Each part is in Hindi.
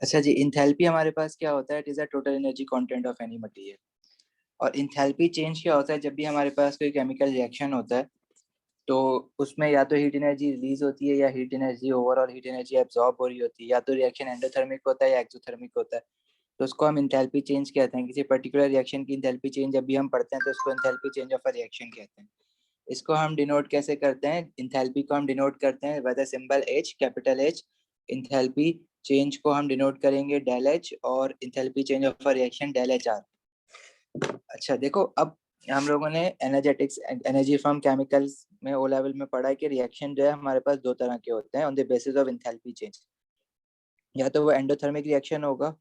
अच्छा जी, इंथैल्पी हमारे पास क्या होता है? It is a total energy content of any material. और इंथैल्पी चेंज क्या होता है? जब भी हमारे पास कोई केमिकल रिएक्शन होता है तो उसमें या तो हीट एनर्जी रिलीज होती है या heat energy overall heat energy absorb हो रही होती है, या तो रिएक्शन एंडोथर्मिक होता है या एक्सोथर्मिक होता है। तो उसको हम इंथैल्पी चेंज कहते हैं। किसी पर्टिकुलर रिएक्शन की इंथैल्पी चेंज जब भी हम पढ़ते हैं तो उसको enthalpy change of a reaction कहते हैं। इसको हम डिनोट कैसे करते हैं? इंथैल्पी को हम डिनोट करते हैं by the symbol H, capital H. Enthalpy change को हम डिनोट करेंगे डेल एच, और enthalpy change of a reaction del H R. अच्छा देखो, अब हम लोगों ने एनर्जेटिक्स एनर्जी फ्रॉम केमिकल्स में ओ लेवल में पढ़ा है कि रिएक्शन जो है हमारे पास दो तरह के होते हैं on the basis of enthalpy change. या तो वो एंडोथर्मिक रिएक्शन होगा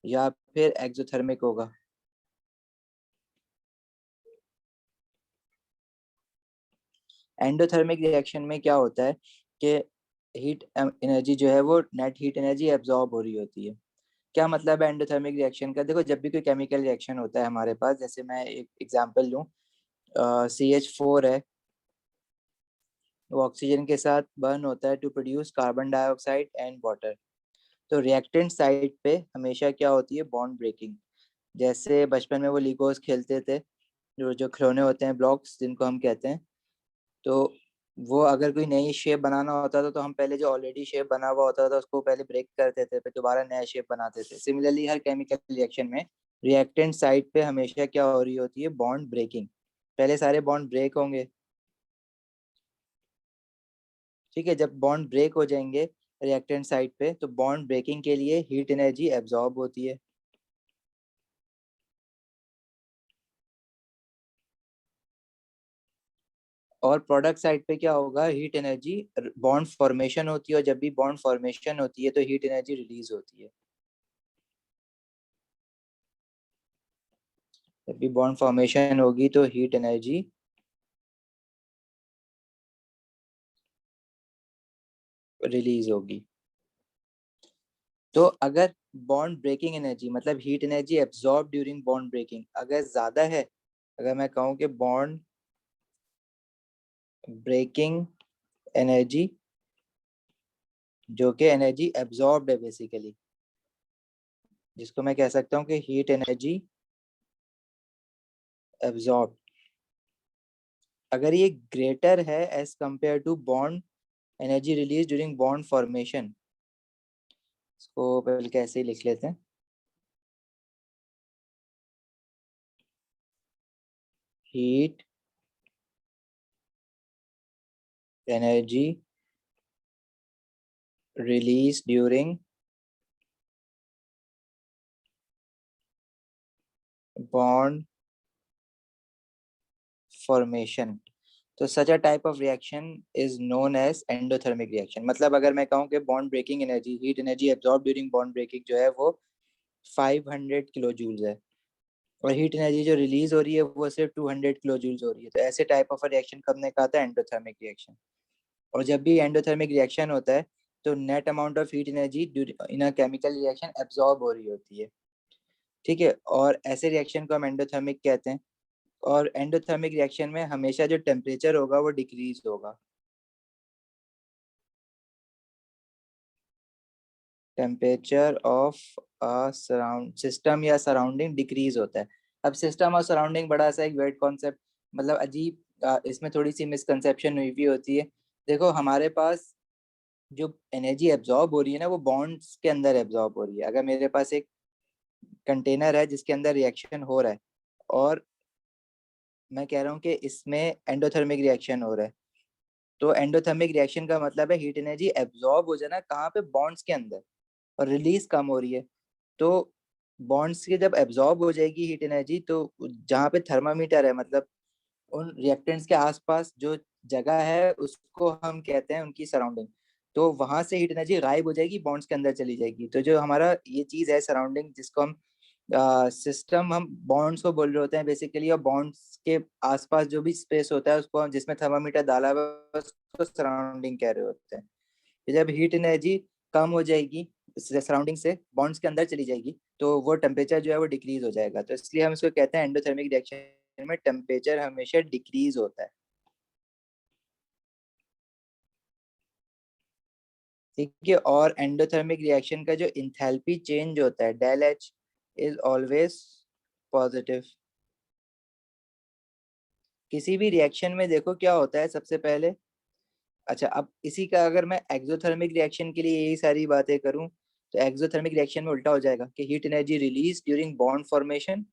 या फिर एक्सोथर्मिक होगा। एंडोथर्मिक रिएक्शन में क्या होता है कि हीट एनर्जी जो है वो नेट हीट एनर्जी एब्जॉर्ब हो रही होती है। क्या मतलब है एंडोथर्मिक रिएक्शन का? देखो, जब भी कोई केमिकल रिएक्शन होता है हमारे पास, जैसे मैं एक एग्जांपल लूं, CH4 है, वो ऑक्सीजन के साथ बर्न होता है to produce carbon dioxide and water. तो रिएक्टेंट साइड पे हमेशा क्या होती है? Bond breaking. जैसे बचपन में वो लिगोस खेलते थे, जो जो खिलौने होते हैं, ब्लॉक्स जिनको हम कहते हैं। तो वो अगर कोई नई शेप बनाना होता था तो हम पहले जो ऑलरेडी शेप बना हुआ होता था उसको पहले ब्रेक करते थे, फिर दोबारा नया शेप बनाते थे। सिमिलरली हर केमिकल रिएक्शन में रिएक्टेंट साइड पे हमेशा क्या हो रही होती है? Bond breaking. पहले सारे बॉन्ड ब्रेक होंगे, ठीक है। जब बॉन्ड ब्रेक हो जाएंगे रिएक्टेंट साइड पे, तो बॉन्ड ब्रेकिंग के लिए हीट एनर्जी एब्जॉर्ब होती है। और प्रोडक्ट साइड पे क्या होगा? हीट एनर्जी, बॉन्ड फॉर्मेशन होती है, और जब भी बॉन्ड फॉर्मेशन होती है तो हीट एनर्जी रिलीज होती है। जब भी बॉन्ड फॉर्मेशन होगी तो हीट एनर्जी रिलीज होगी। तो अगर बॉन्ड ब्रेकिंग एनर्जी मतलब heat energy absorb during bond breaking अगर ज्यादा है, अगर मैं कहूँ कि बॉन्ड ब्रेकिंग एनर्जी जो कि एनर्जी एब्जॉर्ब्ड है बेसिकली, जिसको मैं कह सकता हूँ कि हीट एनर्जी एब्जॉर्ब, अगर ये ग्रेटर है as compare to bond energy release during bond formation, इसको पहले कैसे ही लिख लेते हैं। Heat energy release during bond formation, तो such a type of reaction is known as endothermic reaction. मतलब अगर मैं कहूँ कि bond breaking energy, heat energy absorb during bond breaking जो है वो 500 किलो जूल्स है, और हीट एनर्जी जो रिलीज हो रही है वो सिर्फ 200 किलो जूल्स हो रही है, तो ऐसे टाइप ऑफ रिएक्शन कब ने कहा था? Endothermic reaction. और जब भी एंडोथर्मिक रिएक्शन होता है तो net amount of heat energy in a chemical reaction absorb हो रही होती है, ठीक है। और ऐसे रिएक्शन को हम एंडोथर्मिक कहते हैं। और एंडोथर्मिक रिएक्शन में हमेशा जो टेम्परेचर होगा वो डिक्रीज होगा। Temperature of a surround system या सराउंडिंग डिक्रीज होता है। अब सिस्टम और सराउंडिंग बड़ा सा एक वेट कॉन्सेप्ट, मतलब अजीब, इसमें थोड़ी सी मिसकंसेप्शन हुई भी होती है। देखो, हमारे पास जो एनर्जी एब्जॉर्ब हो रही है ना वो बॉन्ड्स के अंदर एब्जॉर्ब हो रही है। अगर मेरे पास एक कंटेनर है जिसके अंदर रिएक्शन हो रहा है, और मैं कह रहा हूँ कि इसमें एंडोथर्मिक रिएक्शन हो रहा है, तो एंडोथर्मिक रिएक्शन का मतलब है हीट एनर्जी एब्जॉर्ब हो जाना कहाँ पे? बॉन्ड्स के अंदर, और रिलीज कम हो रही है। तो बॉन्ड्स के जब एब्जॉर्ब हो जाएगी हीट एनर्जी, तो जहाँ पे थर्मामीटर है, मतलब उन रिएक्टेंट्स के आसपास जो जगह है उसको हम कहते हैं उनकी सराउंडिंग। तो वहां से हीट एनर्जी गायब हो जाएगी, बॉन्ड्स के अंदर चली जाएगी। तो जो हमारा ये चीज है सराउंडिंग, जिसको हम सिस्टम, हम बॉन्ड्स को बोल रहे होते हैं बेसिकली, और बॉन्ड्स के आसपास जो भी स्पेस होता है उसको हम, जिसमें थर्मामीटर डाला हुआ है, उसको सराउंडिंग कह रहे होते हैं। जब हीट एनर्जी कम हो जाएगी सराउंडिंग से बॉन्ड्स के अंदर चली जाएगी, तो वो टेम्परेचर जो है वो डिक्रीज हो जाएगा। तो इसलिए हम इसको कहते हैं एंडोथर्मिक रिएक्शन में टेम्परेचर हमेशा डिक्रीज होता है। ठीक है। और एंडोथर्मिक रिएक्शन का जो इंथैल्पी चेंज होता है del H is always positive. किसी भी रिएक्शन में देखो क्या होता है सबसे पहले। अच्छा, अब इसी का अगर मैं एक्सोथर्मिक रिएक्शन के लिए यही सारी बातें करूं तो एक्सोथर्मिक रिएक्शन में उल्टा हो जाएगा कि heat energy release during bond formation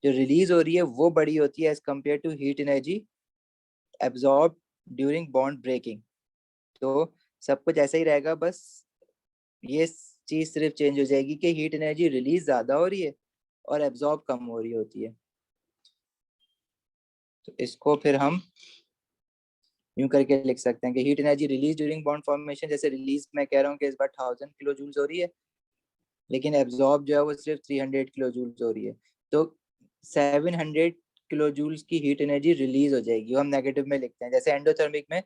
जो रिलीज हो रही है वो बड़ी होती है as compare to heat energy absorb during bond breaking. तो सब कुछ ऐसा ही रहेगा, बस ये चीज सिर्फ चेंज हो जाएगी कि हीट एनर्जी रिलीज ज्यादा हो रही है और एब्जॉर्ब कम हो रही होती है। तो इसको फिर हम यूं करके लिख सकते हैं कि heat energy release during bond formation, जैसे रिलीज मैं कह रहा हूँ कि इस बार 1000 किलो जूल्स हो रही है, लेकिन एब्जॉर्ब जो है वो सिर्फ 300 किलो जूल्स हो रही है। तो 700 किलो जूल्स की हीट एनर्जी रिलीज हो जाएगी, वो हम नेगेटिव में लिखते हैं। जैसे एंडोथर्मिक में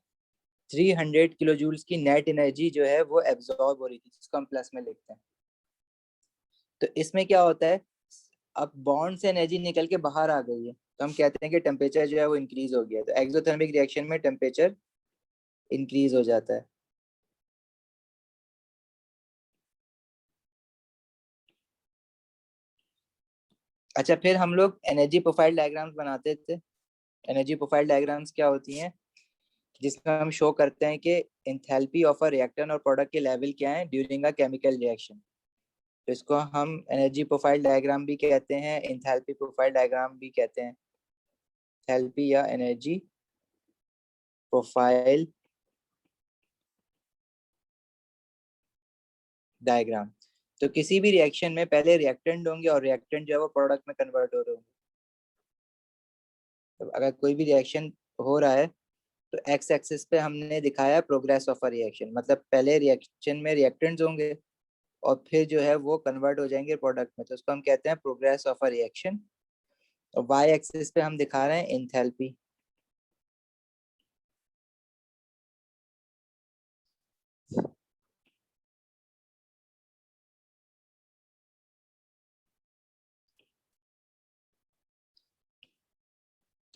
300 किलो जूल्स की नेट एनर्जी जो है वो एब्जॉर्ब हो रही थी, जिसको हम प्लस में लिखते हैं। तो इसमें क्या होता है, अब बॉन्ड से एनर्जी निकल के बाहर आ गई है तो हम कहते हैं कि टेम्परेचर जो है वो इंक्रीज हो गया। तो एक्सोथर्मिक रिएक्शन में टेम्परेचर इंक्रीज हो जाता है। अच्छा, फिर हम लोग एनर्जी प्रोफाइल डायग्राम्स बनाते थे। एनर्जी प्रोफाइल डायग्राम्स क्या होती हैं, जिसमें हम शो करते हैं कि एंथैल्पी ऑफ अ रिएक्टेंट और प्रोडक्ट के लेवल क्या है ड्यूरिंग अ केमिकल रिएक्शन। तो इसको हम एनर्जी प्रोफाइल डायग्राम भी कहते हैं, एंथैल्पी प्रोफाइल डायग्राम भी कहते हैं। एंथैल्पी या एनर्जी प्रोफाइल डायग्राम। तो किसी भी रिएक्शन में पहले रिएक्टेंट होंगे और रिएक्टेंट जो है वो प्रोडक्ट में कन्वर्ट हो रहे होंगे। तो अगर कोई भी रिएक्शन हो रहा है तो एक्स एक्सिस पे हमने दिखाया प्रोग्रेस ऑफ अ रिएक्शन, मतलब पहले रिएक्शन में रिएक्टेंट्स होंगे और फिर जो है वो कन्वर्ट हो जाएंगे प्रोडक्ट में, तो उसको हम कहते हैं प्रोग्रेस ऑफ अ रिएक्शन। और वाई एक्सिस पे हम दिखा रहे हैं एंथैल्पी।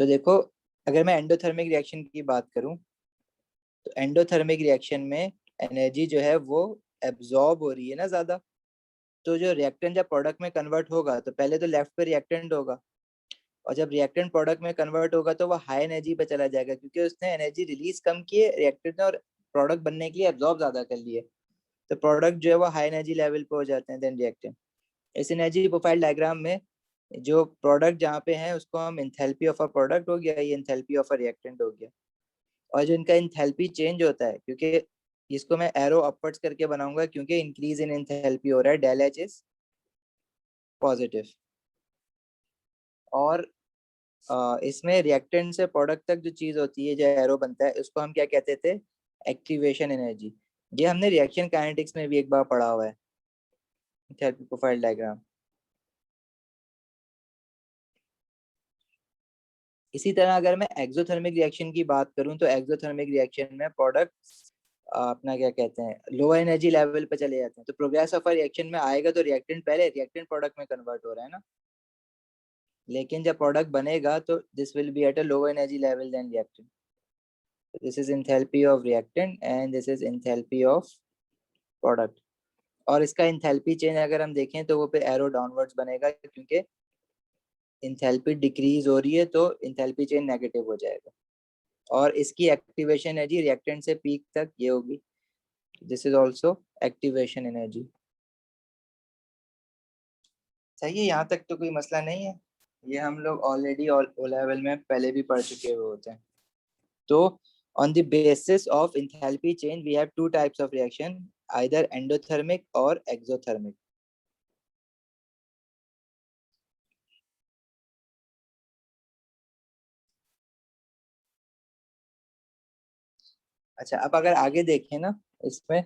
तो देखो, अगर मैं एंडोथर्मिक रिएक्शन की बात करूं तो एंडोथर्मिक रिएक्शन में एनर्जी जो है वो एब्जॉर्ब हो रही है ना ज्यादा। तो जो रिएक्टेंट जब प्रोडक्ट में कन्वर्ट होगा तो पहले तो लेफ्ट पे रिएक्टेंट होगा, और जब रिएक्टेंट प्रोडक्ट में कन्वर्ट होगा तो वो हाई एनर्जी पे चला जाएगा क्योंकि उसने एनर्जी रिलीज कम की है रिएक्टेंट ने, और प्रोडक्ट बनने के लिए एब्जॉर्ब ज्यादा कर लिए। तो प्रोडक्ट जो है वो हाई एनर्जी लेवल पे हो जाते हैं देन रिएक्टेंट। इस एनर्जी प्रोफाइल डायग्राम में जो प्रोडक्ट जहाँ पे है उसको हम एंथैल्पी ऑफ अ प्रोडक्ट हो गया, ये एंथैल्पी ऑफ अ रिएक्टेंट हो गया। और जो इनका एंथैल्पी चेंज होता है, क्योंकि इसको मैं एरो अपवर्ड्स करके बनाऊंगा क्योंकि इंक्रीज इन एंथैल्पी हो रहा है, डेल एच इज पॉजिटिव। और इसमें रिएक्टेंट से प्रोडक्ट तक जो चीज होती है, जो एरो बनता है, उसको हम क्या कहते थे, एक्टिवेशन एनर्जी। ये हमने रिएक्शन काइनेटिक्स में भी एक बार पढ़ा हुआ है, एंथैल्पी प्रोफाइल डायग्राम। इसी तरह अगर मैं एक्सोथर्मिक रिएक्शन की बात करूं तो एक्सोथर्मिक रिएक्शन में प्रोडक्ट अपना क्या कहते हैं लो एनर्जी लेवल पे चले जाते हैं। तो प्रोग्रेस ऑफ रिएक्शन में आएगा तो रिएक्टेंट पहले रिएक्टेंट प्रोडक्ट में कन्वर्ट हो रहा है ना, लेकिन जब प्रोडक्ट बनेगा तो this will be at a low energy level than reactant. This is enthalpy of reactant and this is enthalpy of product. और इसका एंथैल्पी चेंज अगर हम देखें तो वो फिर एरो डाउनवर्ड्स बनेगा क्योंकि एंथैल्पी डिक्रीज हो रही है तो एंथैल्पी चेंज नेगेटिव हो जाएगा। और इसकी एक्टिवेशन एनर्जी रिएक्टेंट से पीक तक ये होगी। This is also activation energy. सही है, यहाँ तक तो कोई मसला नहीं है। ये हम लोग ऑलरेडी ओ लेवल में पहले भी पढ़ चुके हुए होते हैं। तो on the basis of enthalpy change we have two types of reaction, either endothermic or exothermic। अच्छा, अब अगर आगे देखें ना इसमें,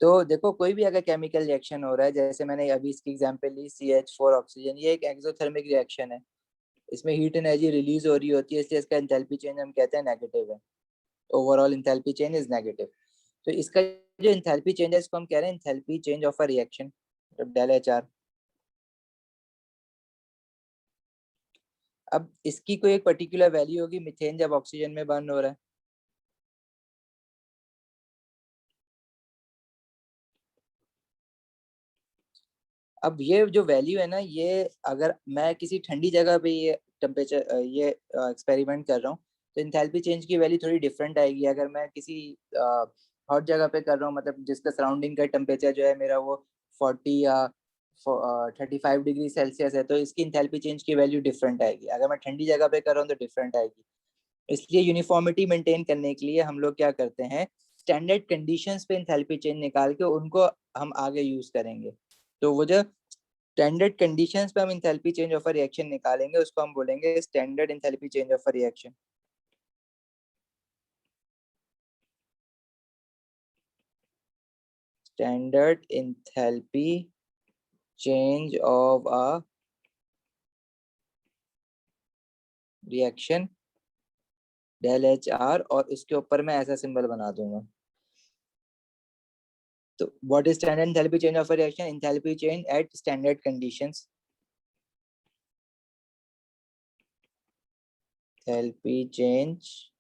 तो देखो कोई भी अगर केमिकल रिएक्शन हो रहा है, जैसे मैंने अभी इसकी एग्जांपल ली CH4 ऑक्सीजन, ये एक एक्सोथर्मिक रिएक्शन है। इसमें हीट एनर्जी रिलीज हो रही होती है, इसलिए इसका एंथैल्पी चेंज हम कहते हैं नेगेटिव है। Overall enthalpy change is negative. तो इसका जो एंथैल्पी चेंज है इसको हम कह रहे हैं enthalpy change of a reaction, del H R. अब इसकी कोई एक पर्टिकुलर वैल्यू होगी, मीथेन जब ऑक्सीजन में बर्न हो रहा है अब ये जो वैल्यू है ना, ये अगर मैं किसी ठंडी जगह पे ये टेम्परेचर ये एक्सपेरिमेंट कर रहा हूँ तो इंथैल्पी चेंज की वैल्यू थोड़ी डिफरेंट आएगी। अगर मैं किसी हॉट जगह पे कर रहा हूँ, मतलब जिसका सराउंडिंग का टेम्परेचर जो है मेरा वो 40 या 35 डिग्री सेल्सियस है, तो इसकी इंथैल्पी चेंज की वैल्यू डिफरेंट आएगी। अगर मैं ठंडी जगह पे कर रहा हूँ तो डिफरेंट आएगी। इसलिए यूनिफॉर्मिटी मेंटेन करने के लिए हम लोग क्या करते हैं, स्टैंडर्ड कंडीशंस पे इंथैल्पी चेंज निकाल के उनको हम आगे यूज करेंगे। तो वो जो स्टैंडर्ड कंडीशंस पे हम enthalpy change of a reaction निकालेंगे उसको हम बोलेंगे standard enthalpy change of a reaction. Standard enthalpy change of a reaction del H R, और इसके ऊपर मैं ऐसा सिंबल बना दूंगा। तो what is standard enthalpy change of a reaction? Enthalpy change at standard conditions. enthalpy change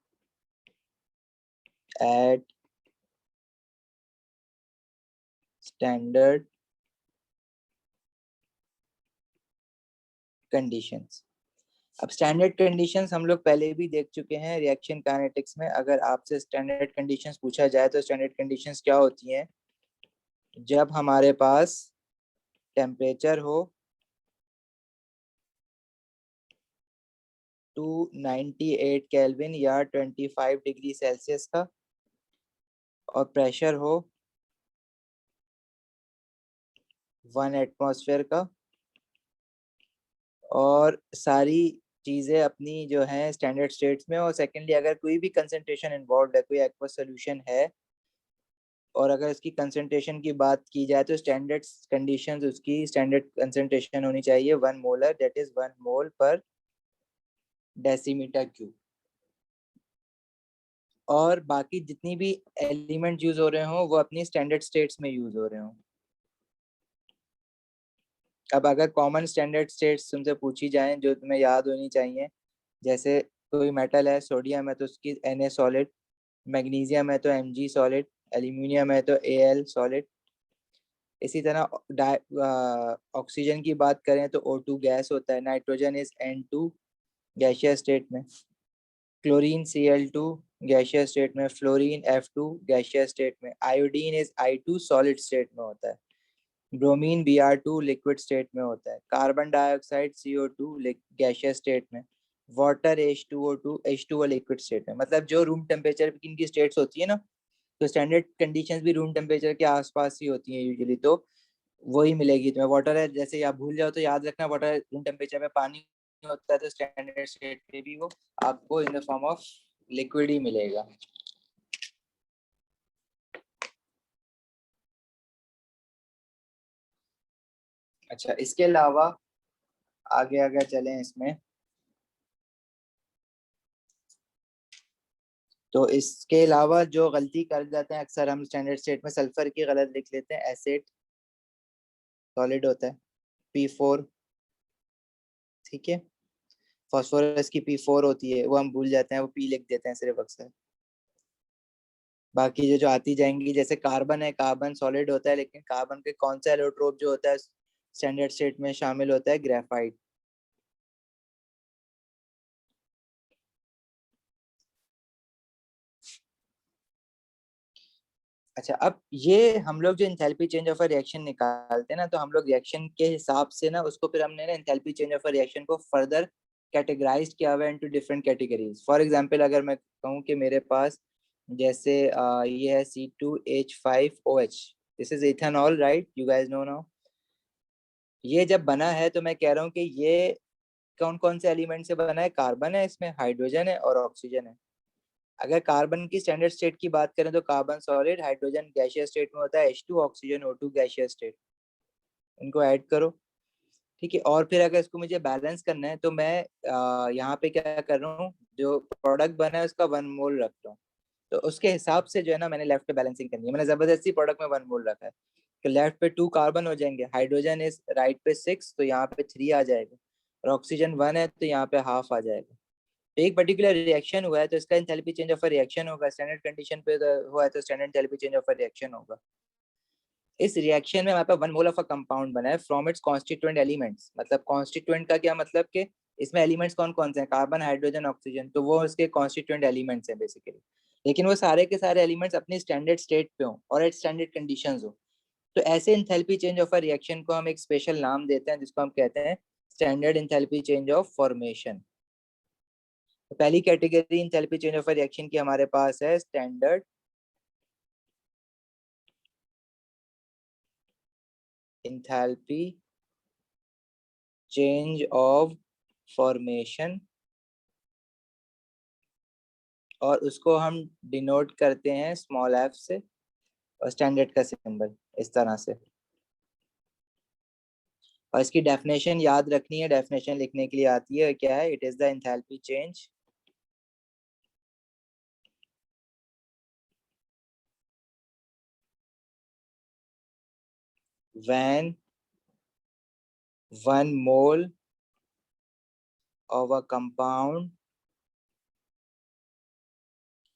at standard conditions। अब स्टैंडर्ड कंडीशंस हम लोग पहले भी देख चुके हैं रिएक्शन काइनेटिक्स में। अगर आपसे स्टैंडर्ड कंडीशंस पूछा जाए तो स्टैंडर्ड कंडीशंस क्या होती हैं? जब हमारे पास टेम्परेचर हो 298 केल्विन या 25 डिग्री सेल्सियस का, और प्रेशर हो 1 एटमॉस्फेयर का, और सारी चीजें अपनी जो है स्टैंडर्ड स्टेट्स में, और सेकेंडली अगर कोई भी कंसंट्रेशन इन्वॉल्व है, कोई एक्वस सोल्यूशन है, और अगर इसकी कंसंट्रेशन की बात की जाए तो स्टैंडर्ड कंडीशंस उसकी स्टैंडर्ड कंसंट्रेशन होनी चाहिए 1 molar, that is 1 mole per decimetre cube. और बाकी जितनी भी एलिमेंट यूज हो रहे हो वो अपनी स्टैंडर्ड स्टेट्स में यूज हो रहे हो। अब अगर कॉमन स्टैंडर्ड स्टेट्स तुमसे पूछी जाएं जो तुम्हें याद होनी चाहिए, जैसे कोई मेटल है, सोडियम है तो उसकी Na सॉलिड, मैग्नीशियम है तो Mg सॉलिड, एल्यूमिनियम है तो Al सॉलिड। इसी तरह ऑक्सीजन की बात करें तो O2 गैस होता है, nitrogen is N2 gaseous state में, क्लोरीन Cl2 गैशियस स्टेट में, फ्लोरीन F2 गैशियस स्टेट में, iodine is I2 solid state में होता है, ब्रोमीन Br2 लिक्विड स्टेट में होता है, carbon dioxide CO2 gaseous state में, water H2O2 H2O liquid state में। मतलब जो रूम टेम्परेचर की इनकी स्टेट्स होती है ना, तो स्टैंडर्ड कंडीशंस भी रूम टेम्परेचर के आसपास ही होती हैं यूजुअली, तो वही मिलेगी तुम्हें। वाटर है, जैसे आप भूल जाओ तो याद रखना, वाटर रूम टेम्परेचर में पानी होता है, तो स्टैंडर्ड स्टेट पे भी वो आपको in the form of liquid ही मिलेगा। अच्छा, इसके अलावा आगे अगर चलें इसमें, तो इसके अलावा जो गलती कर जाते हैं अक्सर हम स्टैंडर्ड स्टेट में, सल्फर की गलत लिख लेते हैं, एसिड सॉलिड होता है P4, ठीक है। फास्फोरस की P4 होती है, वो हम भूल जाते हैं, वो P लिख देते हैं सिर्फ अक्सर। बाकी जो जो आती जाएंगी, जैसे कार्बन है, कार्बन सॉलिड होता है, लेकिन कार्बन के कौन सा एलोट्रोप जो होता है स्टैंडर्ड स्टेट में शामिल होता है? ग्रेफाइट। अच्छा, अब ये हम लोग जो enthalpy change of a reaction निकालते हैं ना, तो हम लोग रिएक्शन के हिसाब से ना उसको फिर हमने ना enthalpy change of a reaction को फर्दर कैटेगराइज किया हुआ है into different categories. For example अगर मैं कहूँ कि मेरे पास जैसे ये है C2H5OH, this is ethanol, right? You guys know now. ये जब बना है तो मैं कह रहा हूँ कि ये कौन कौन से एलिमेंट से बना है? कार्बन है, इसमें हाइड्रोजन है और ऑक्सीजन है। अगर कार्बन की स्टैंडर्ड स्टेट की बात करें तो carbon solid, hydrogen gaseous state में होता है H2, oxygen O2 gaseous state. इनको ऐड करो, ठीक है। और फिर अगर इसको मुझे बैलेंस करना है तो मैं यहाँ पे क्या कर रहा हूँ, जो प्रोडक्ट बना है उसका 1 मोल रख रहा हूँ। तो उसके हिसाब से जो है ना, मैंने लेफ्ट पे बैलेंसिंग करनी है, मैंने जबरदस्ती प्रोडक्ट में 1 मोल रखा है। तो लेफ्ट पे 2 कार्बन हो जाएंगे, हाइड्रोजन इज राइट पे 6, तो यहाँ पे 3 आ जाएगा, और ऑक्सीजन 1 है तो यहाँ पे हाफ आ जाएगा। तो एक पर्टिकुलर रिएक्शन हुआ है तो इसका enthalpy change of a reaction होगा, स्टैंडर्ड कंडीशन पे हुआ है तो standard enthalpy change of a reaction होगा। इस रिएक्शन में हमारे पास 1 मोल ऑफ अ कंपाउंड बना है फ्रॉम इट्स कॉन्स्टिट्यूएंट एलिमेंट्स। मतलब कॉन्स्टिट्यूएंट का क्या मतलब कि इसमें एलिमेंट्स कौन कौन से हैं, कार्बन, हाइड्रोजन, ऑक्सीजन, तो वो उसके कॉन्स्टिट्यूएंट एलिमेंट्स हैं बेसिकली। लेकिन वो सारे के सारे एलिमेंट्स अपनी स्टैंडर्ड स्टेट पे हो और एट स्टैंडर्ड कंडीशंस हो। तो ऐसे enthalpy change of a reaction को हम एक स्पेशल नाम देते हैं जिसको हम कहते हैं standard enthalpy change of formation. तो पहली category enthalpy change of a reaction की हमारे पास है standard enthalpy change of formation, और उसको हम डिनोट करते हैं स्मॉल एफ से और स्टैंडर्ड का सिंबल इस तरह से। और इसकी डेफिनेशन याद रखनी है, डेफिनेशन लिखने के लिए आती है, क्या है, it is the enthalpy change when 1 mole of a compound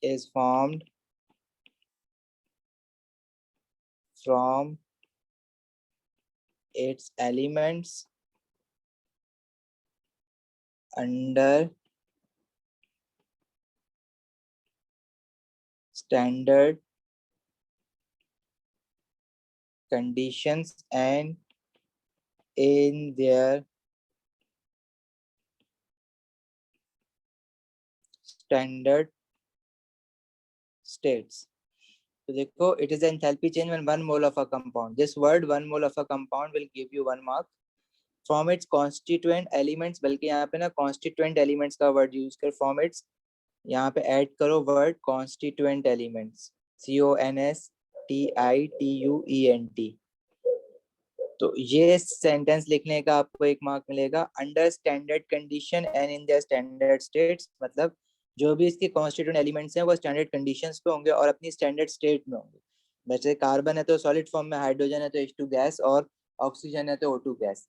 is formed from its elements under standard conditions and in their standard states. तो देखो, it is the enthalpy change when 1 mole of a compound. This word 1 mole of a compound will give you 1 mark. From its constituent elements, बल्कि यहाँ पे ना constituent elements का word use कर, from its यहाँ पे ऐड करो वर्ड कॉन्स्टिट्यूएंट एलिमेंट्स, CONSTITUENT। तो ये सेंटेंस लिखने का आपको 1 मार्क मिलेगा। Under standard condition and in the standard states, मतलब जो भी इसके कॉन्स्टिट्यूएंट एलिमेंट्स हैं वो स्टैंडर्ड कंडीशंस पे होंगे और अपनी स्टैंडर्ड स्टेट में होंगे। जैसे कार्बन है तो सॉलिड फॉर्म में, हाइड्रोजन है तो H2 गैस, और ऑक्सीजन है तो O2 गैस।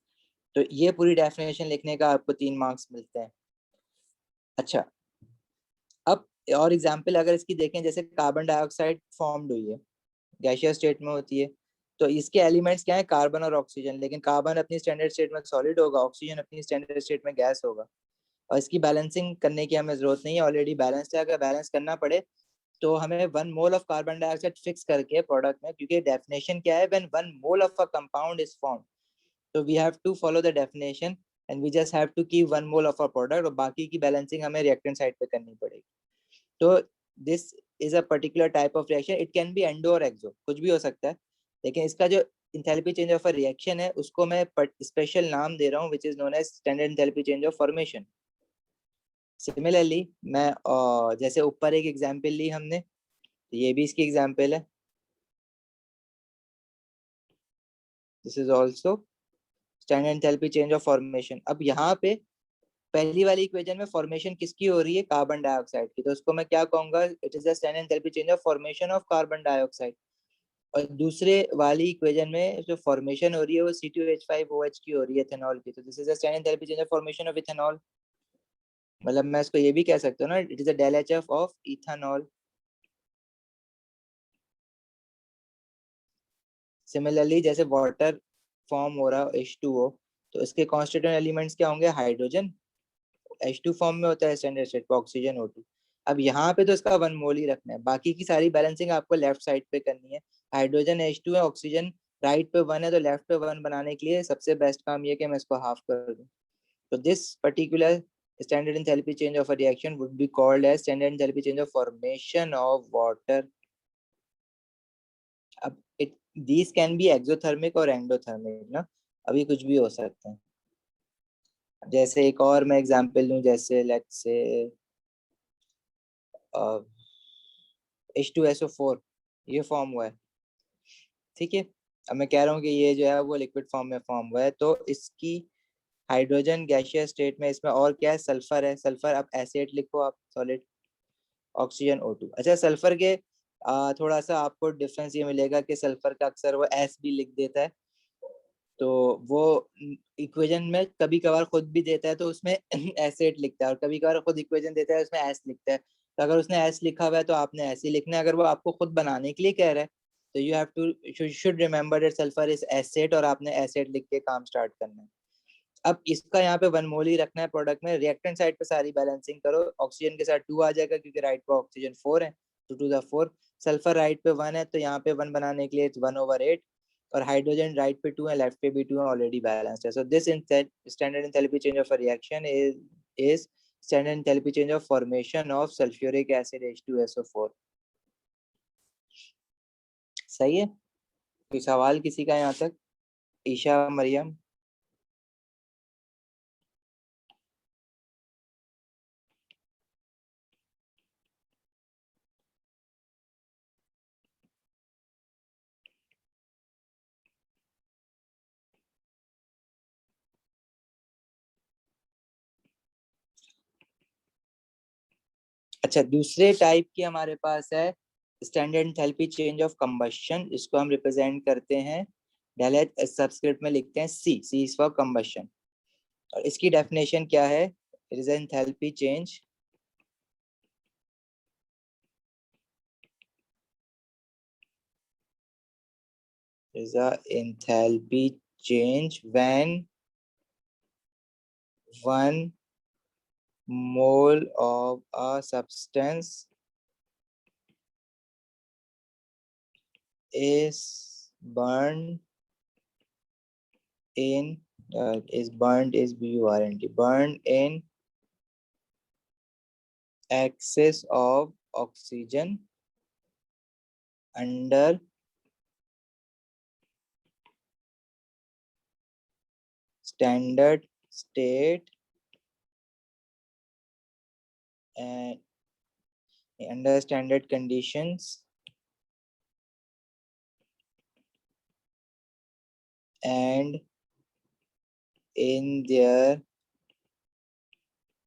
तो ये पूरी डेफिनेशन लिखने का आपको 3 मार्क्स मिलते हैं। अच्छा, अब और एग्जाम्पल अगर इसकी देखें, जैसे कार्बन डाइऑक्साइड फॉर्म्ड हुई है, गैसियस स्टेट में होती है, तो इसके एलिमेंट्स क्या है, कार्बन और ऑक्सीजन। लेकिन कार्बन अपनी स्टैंडर्ड स्टेट में सॉलिड होगा, ऑक्सीजन अपनी स्टैंडर्ड स्टेट में गैस होगा, और इसकी बैलेंसिंग करने की हमें जरूरत नहीं है, ऑलरेडी बैलेंस है। अगर बैलेंस करना पड़े तो हमें 1 mole of carbon dioxide fix करके प्रोडक्ट में, क्योंकि डेफिनेशन क्या है, when 1 mole of a compound is formed, तो we have to follow the definition and we just have to keep 1 mole of a product, और बाकी की बैलेंसिंग हमें रिएक्टेंट साइड पे करनी पड़ेगी। तो this is a particular type of reaction, it can be endo और एक्सो, कुछ भी हो सकता है। लेकिन इसका जो enthalpy change of a reaction है उसको मैं स्पेशल नाम दे रहा हूँ, which is known as standard enthalpy change of formation. Similarly मैं जैसे ऊपर एक एग्जांपल ली हमने, तो ये भी इसकी एग्जांपल है। This is also standard enthalpy change of formation. अब यहाँ पे पहली वाली इक्वेशन में फॉर्मेशन किसकी हो रही है, कार्बन डाइऑक्साइड की, तो उसको मैं क्या कहूंगा, it is the standard enthalpy change of formation of carbon dioxide. और दूसरे वाली इक्वेशन में जो फॉर्मेशन हो रही है वो C2H5OH की हो रही है, इथेनॉल की, तो this is the standard enthalpy change of formation of ethanol. मतलब मैं इसको ये भी कह सकता हूँ ना, it is a del HF of ethanol. Similarly जैसे वाटर फॉर्म हो रहा है H2O, तो इसके कॉन्स्टिट्यूएंट एलिमेंट्स क्या होंगे, हाइड्रोजन, H2 फॉर्म में होता है स्टैंडर्ड स्टेट पे, ऑक्सीजन O2। अब यहाँ पे तो इसका 1 मोल ही रखना है, बाकी की सारी बैलेंसिंग आपको लेफ्ट साइड पे करनी है। हाइड्रोजन H2 है, ऑक्सीजन राइट पे 1 है, तो लेफ्ट पे 1 बनाने के लिए सबसे बेस्ट काम ये कि मैं इसको हाफ कर दूं। तो this particular standard enthalpy change of a reaction would be called as standard enthalpy change of formation of water. अब it these can be exothermic और endothermic ना, अभी कुछ भी हो सकते हैं। जैसे एक और मैं एग्जांपल लूं, जैसे लेट्स से H2SO4 ये फॉर्म हुआ है, ठीक है। अब मैं कह रहा हूँ कि ये जो है वो लिक्विड फॉर्म में फॉर्म हुआ है, तो इसकी हाइड्रोजन गैसियस स्टेट में, इसमें और क्या है, सल्फर है, सल्फर। अब एसिड लिखो आप, सॉलिड, ऑक्सीजन O2। अच्छा, सल्फर के थोड़ा सा आपको डिफरेंस ये मिलेगा कि सल्फर का अक्सर वो एस भी लिख देता है, तो वो इक्वेशन में कभी कभार खुद भी देता है तो उसमें एसिड लिखता है, और कभी कभार खुद इक्वेशन देता है उसमें एस लिखता है। तो अगर उसने एस लिखा हुआ है तो आपने ऐसे ही लिखना है, अगर वो आपको खुद बनाने के लिए कह रहा है तो you have to should remember that sulphur is acid और आपने एसिड लिख के काम स्टार्ट करना है। अब इसका यहाँ पे 1 मोल ही रखना है प्रोडक्ट में। रिएक्टेंट साइड पे सारी बैलेंसिंग करो, ऑक्सीजन के साथ 2 आ जाएगा क्योंकि राइट पे ऑक्सीजन 4 है, 2 टू द 4। सल्फर राइट पे 1 है तो यहाँ पे 1 बनाने के लिए 1/8, और हाइड्रोजन राइट पे 2 है, लेफ्ट पे भी 2 है, ऑलरेडी बैलेंस्ड है। So this standard enthalpy change of a reaction is standard enthalpy change of formation of sulphuric acid H2SO4। सही है? कोई सवाल किसी का यहाँ तक? ईशा, मरियम? अच्छा, दूसरे टाइप की हमारे पास है standard enthalpy change of combustion. इसको हम रिप्रेजेंट करते हैं, डायरेक्ट सब्सक्रिप्ट में लिखते हैं सी इज फॉर कंबशन। और इसकी डेफिनेशन क्या है? It is enthalpy change is a enthalpy change when 1 mole of a substance is burned in burned in excess of oxygen under standard state and under standard conditions and in their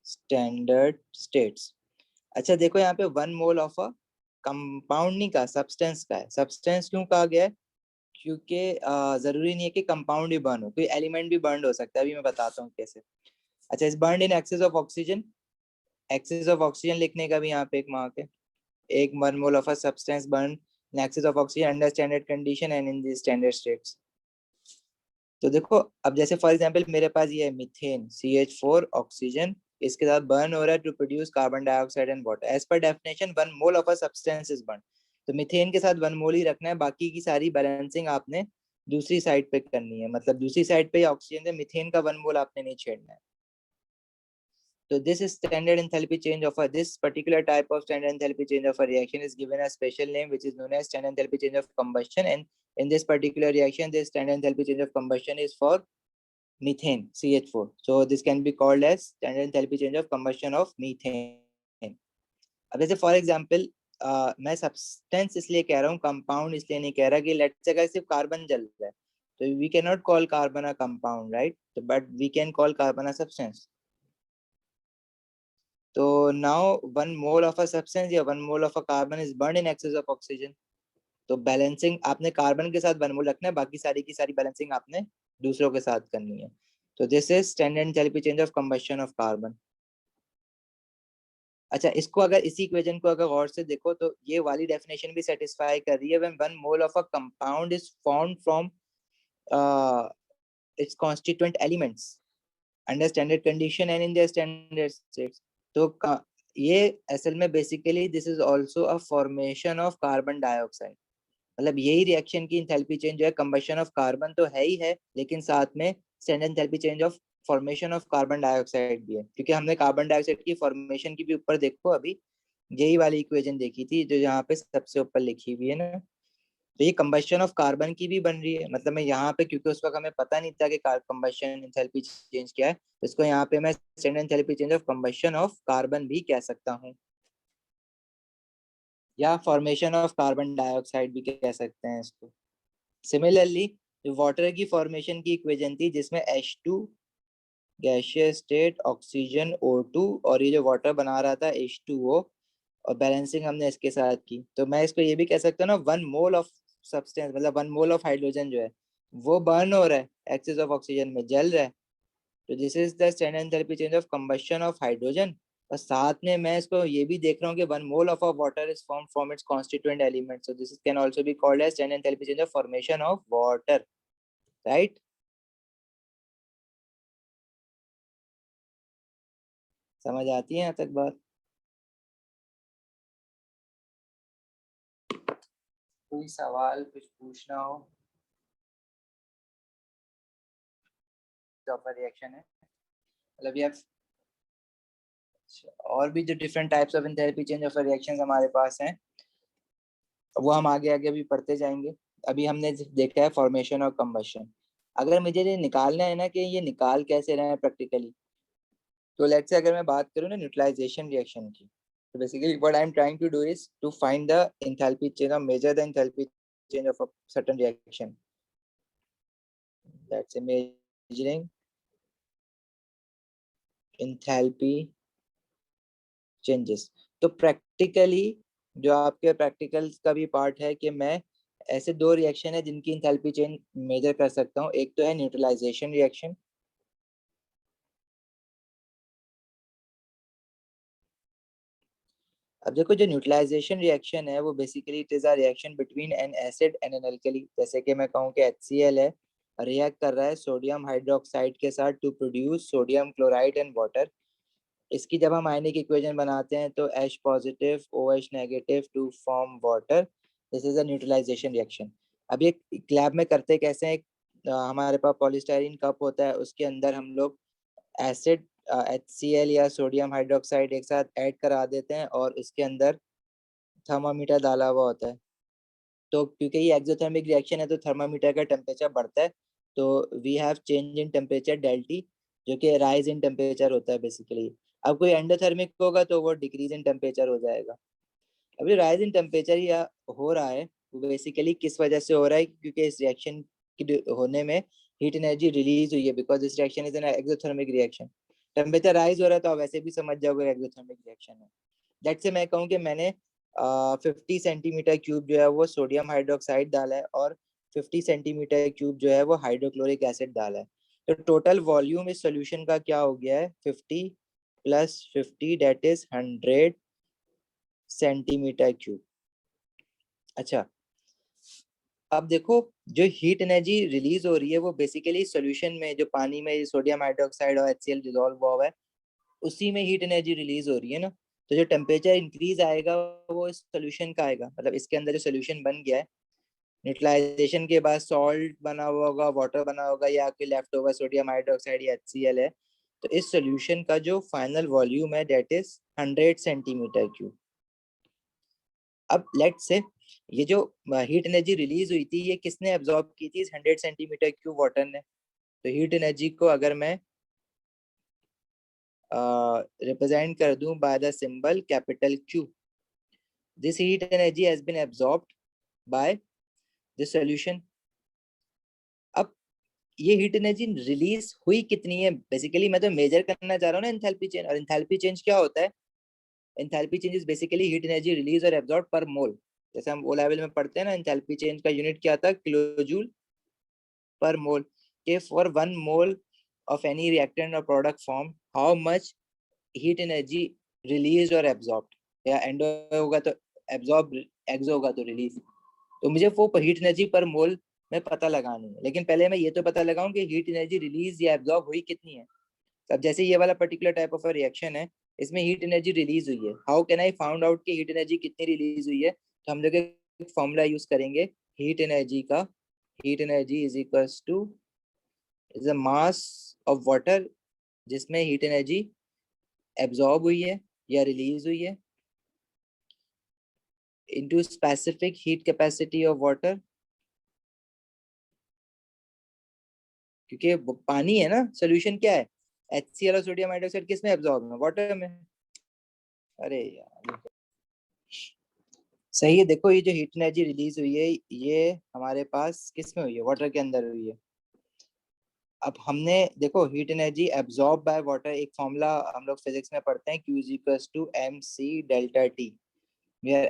standard states। अच्छा देखो यहाँ पे 1 मोल ऑफ अ कंपाउंड नहीं कहा, सब्सटेंस का है। सब्सटेंस क्यों कहा गया है? क्योंकि जरूरी नहीं है कि कंपाउंड ही बर्न हो, कोई एलिमेंट भी बर्न हो सकता है। अभी मैं बताता हूँ कैसे। अच्छा, is burn in excess of oxygen, excess of oxygen लिखने का भी यहाँ पे एक मार्क है। एक 1 mole of a substance burn in excess of oxygen under standard condition and in the standard states. तो देखो, अब जैसे फॉर एग्जांपल मेरे पास ये है मीथेन CH4 ऑक्सीजन, इसके साथ बर्न हो रहा है to produce carbon dioxide and water. As per definition 1 mole of a substance is burn. तो मीथेन के साथ 1 मोल ही रखना है, बाकी की सारी बैलेंसिंग आपने दूसरी साइड पे करनी है। मतलब दूसरी साइड पे ऑक्सीजन है, मीथेन का 1 मोल आपने नहीं छेड़ना है। So this is standard enthalpy change of this particular type of standard enthalpy change of a reaction is given a special name which is known as standard enthalpy change of combustion, and in this particular reaction this standard enthalpy change of combustion is for methane CH4. So this can be called as standard enthalpy change of combustion of methane। अब जैसे फॉर एग्जांपल मैं सब्सटेंस इसलिए कह रहा हूँ, कंपाउंड इसलिए नहीं कह रहा कि लेट्स से अगर सिर्फ कार्बन जल रहा है तो we can not call carbon a compound, right? But we can call carbon a substance. तो now 1 mole of a substance या 1 mole of a carbon is burn in excess of oxygen. तो बैलेंसिंग आपने कार्बन के साथ 1 मोल रखना है, बाकी सारी की सारी बैलेंसिंग आपने दूसरों के साथ करनी है। तो this is standard enthalpy change of combustion of carbon. अच्छा, इसको अगर इसी इक्वेशन को अगर गौर से देखो तो ये वाली डेफिनेशन भी सेटिस्फाई कर रही है। When 1 mole of a compound is formed from its constituent elements under standard condition and in their standard states. तो ये असल में basically this is also a formation of carbon dioxide. मतलब यही रिएक्शन की एंथैल्पी चेंज जो है, कंबशन ऑफ कार्बन तो है ही है, लेकिन साथ में standard enthalpy change of formation of carbon dioxide भी है। क्योंकि हमने कार्बन डाइऑक्साइड की फॉर्मेशन की भी ऊपर देखो अभी यही वाली इक्वेशन देखी थी जो यहाँ पे सबसे ऊपर लिखी हुई है ना। तो ये कंबशन ऑफ कार्बन की भी बन रही है। मतलब मैं यहाँ पे, क्योंकि उस वक्त हमें पता नहीं था कि कंबशन एंथैल्पी चेंज क्या है, तो इसको यहाँ पे मैं standard enthalpy change of combustion of carbon भी कह सकता हूँ, या फॉर्मेशन ऑफ कार्बन डाइऑक्साइड भी कह सकते हैं इसको। सिमिलरली जो वाटर की फॉर्मेशन की इक्वेशन थी जिसमें H2 gaseous state, oxygen O2, और ये जो वाटर बना रहा था H2O, और बैलेंसिंग हमने इसके साथ की, तो मैं इसको ये भी कह सकता हूँ ना, 1 मोल ऑफ सब्सटेंस मतलब 1 मोल ऑफ हाइड्रोजन जो है वो बर्न हो रहा है एक्सेस ऑफ ऑक्सीजन में, जल रहा है। तो this is the standard enthalpy change of combustion of hydrogen और साथ में मैं इसको ये भी देख रहा हूँ कि 1 mole of a water is formed from its constituent elements, so this can also be called as change enthalpy change of formation of water, right? समझ आती है यहाँ तक बात? कोई सवाल कुछ पूछना हो? ऑफ रिएक्शन है मतलब ये और भी जो different types of enthalpy change of reactions हमारे पास हैं वो हम आगे आगे भी पढ़ते जाएंगे। अभी हमने देखा है फॉर्मेशन और कंबशन। अगर मुझे ये निकालना है ना कि ये निकाल कैसे रहे हैं प्रैक्टिकली, तो लेट्स से अगर मैं बात करूँ ना न्यूट्रलाइजेशन रिएक्शन की, तो basically what I am trying to do is to find the enthalpy change और measure the enthalpy change of a certain reaction, that's measuring enthalpy changes. तो प्रैक्टिकली जो आपके प्रैक्टिकल्स का भी पार्ट है कि मैं ऐसे 2 रिएक्शन है जिनकी एंथैल्पी चेंज मेजर कर सकता हूँ। एक तो है न्यूट्रलाइजेशन रिएक्शन। अब देखो जो न्यूट्रलाइजेशन रिएक्शन है वो basically it is a reaction between an acid and an alkali. जैसे कि मैं कहूँ कि HCl है, रिएक्ट कर रहा है सोडियम हाइड्रोक्साइड के साथ to produce sodium chloride and water. इसकी जब हम आयनिक इक्वेशन बनाते हैं तो H positive OH negative to form water, this is a neutralisation reaction. अब ये लैब में करते कैसे हैं, हमारे पास पॉलीस्टाइरीन कप होता है, उसके अंदर हम लोग एसिड HCl या सोडियम हाइड्रोक्साइड एक साथ ऐड करा देते हैं और इसके अंदर थर्मामीटर डाला हुआ होता है। तो क्योंकि ये एक्सोथर्मिक रिएक्शन है तो थर्मामीटर का टेम्परेचर बढ़ता है, तो we have change in temperature delta T, जो कि राइज इन टेम्परेचर होता है बेसिकली। अब कोई एंडोथर्मिक होगा तो वो डिक्रीज इन टेम्परेचर हो जाएगा। अभी राइज इन टेम्परेचर या हो रहा है वो बेसिकली किस वजह से हो रहा है, क्योंकि इस रिएक्शन की होने में हीट एनर्जी रिलीज हुई है, because this reaction is an exothermic reaction. Temperature rise हो रहा है तो आप वैसे भी समझ जाओगे एक्सोथर्मिक रिएक्शन है। लेट्स से मैं कहूँ कि मैंने 50 सेंटीमीटर क्यूब जो है वो सोडियम हाइड्रोक्साइड डाला है और 50 सेंटीमीटर क्यूब जो है वो हाइड्रोक्लोरिक एसिड डाला है। तो टोटल वॉल्यूम इस सोल्यूशन का क्या हो गया है, 50 + 50 दैट इज 100 सेंटीमीटर क्यूब। अच्छा, अब देखो जो हीट एनर्जी रिलीज हो रही है वो बेसिकली सोल्यूशन में जो पानी में सोडियम हाइड्रोक्साइड और HCl डिसॉल्व हुआ है उसी में हीट एनर्जी रिलीज हो रही है ना। तो जो टेम्परेचर इंक्रीज आएगा वो इस सोल्यूशन का आएगा, मतलब इसके अंदर जो सोल्यूशन बन गया है न्यूट्रलाइजेशन के बाद सॉल्ट बना हुआ होगा, वाटर बना होगा या आपके लेफ्ट ओवर सोडियम हाइड्रोक्साइड या HCl है, तो इस सोल्यूशन का जो फाइनल वॉल्यूम है दैट इज 100 सेंटीमीटर क्यूब। अब लेट से ये जो हीट एनर्जी रिलीज हुई थी ये किसने एब्जॉर्ब की थी, 100 सेंटीमीटर क्यूब वाटर ने। तो हीट एनर्जी को अगर मैं रिप्रेजेंट कर दूं by the symbol capital Q, this heat energy has been absorbed by this solution. अब ये हीट एनर्जी रिलीज हुई कितनी है, बेसिकली मैं तो मेजर करना चाह रहा हूँ ना एंथैल्पी चेंज। और एंथैल्पी चेंज क्या होता है, enthalpy change is basically heat energy release और एब्जॉर्ब पर मोल। जैसे हम ओ लेवल में पढ़ते हैं ना, एंथैल्पी चेंज का यूनिट क्या था, किलो जूल पर मोल, के for 1 mole of any reactant और product form how much heat energy release और एब्जॉर्ब, या एंडो होगा तो एब्जॉर्ब, एक्सो होगा तो रिलीज। तो मुझे वो हीट एनर्जी पर मोल में पता लगानी है, लेकिन पहले मैं ये तो पता लगाऊं कि हीट एनर्जी रिलीज या एब्जॉर्ब हुई कितनी है। अब जैसे ये वाला पर्टिकुलर टाइप ऑफ रिएक्शन है, इसमें हीट एनर्जी रिलीज हुई है, how can I found out कि हीट एनर्जी कितनी रिलीज हुई है। तो हम लोग एक फॉर्मूला यूज करेंगे हीट एनर्जी का, heat energy is equals two is a mass of water जिसमें हीट एनर्जी एब्जॉर्ब हुई है या रिलीज हुई है into specific heat capacity of water, क्योंकि पानी है ना, सोल्यूशन क्या है, HCl और सोडियम हाइड्रोक्साइड किस में एब्जॉर्ब है, वाटर में। अरे यार सही है, देखो ये जो हीट एनर्जी रिलीज हुई है ये हमारे पास किस में हुई है, वाटर के अंदर हुई है। अब हमने देखो heat energy absorb by water, एक फॉर्मूला हम लोग फिजिक्स में पढ़ते हैं, Q equals to mc delta T, where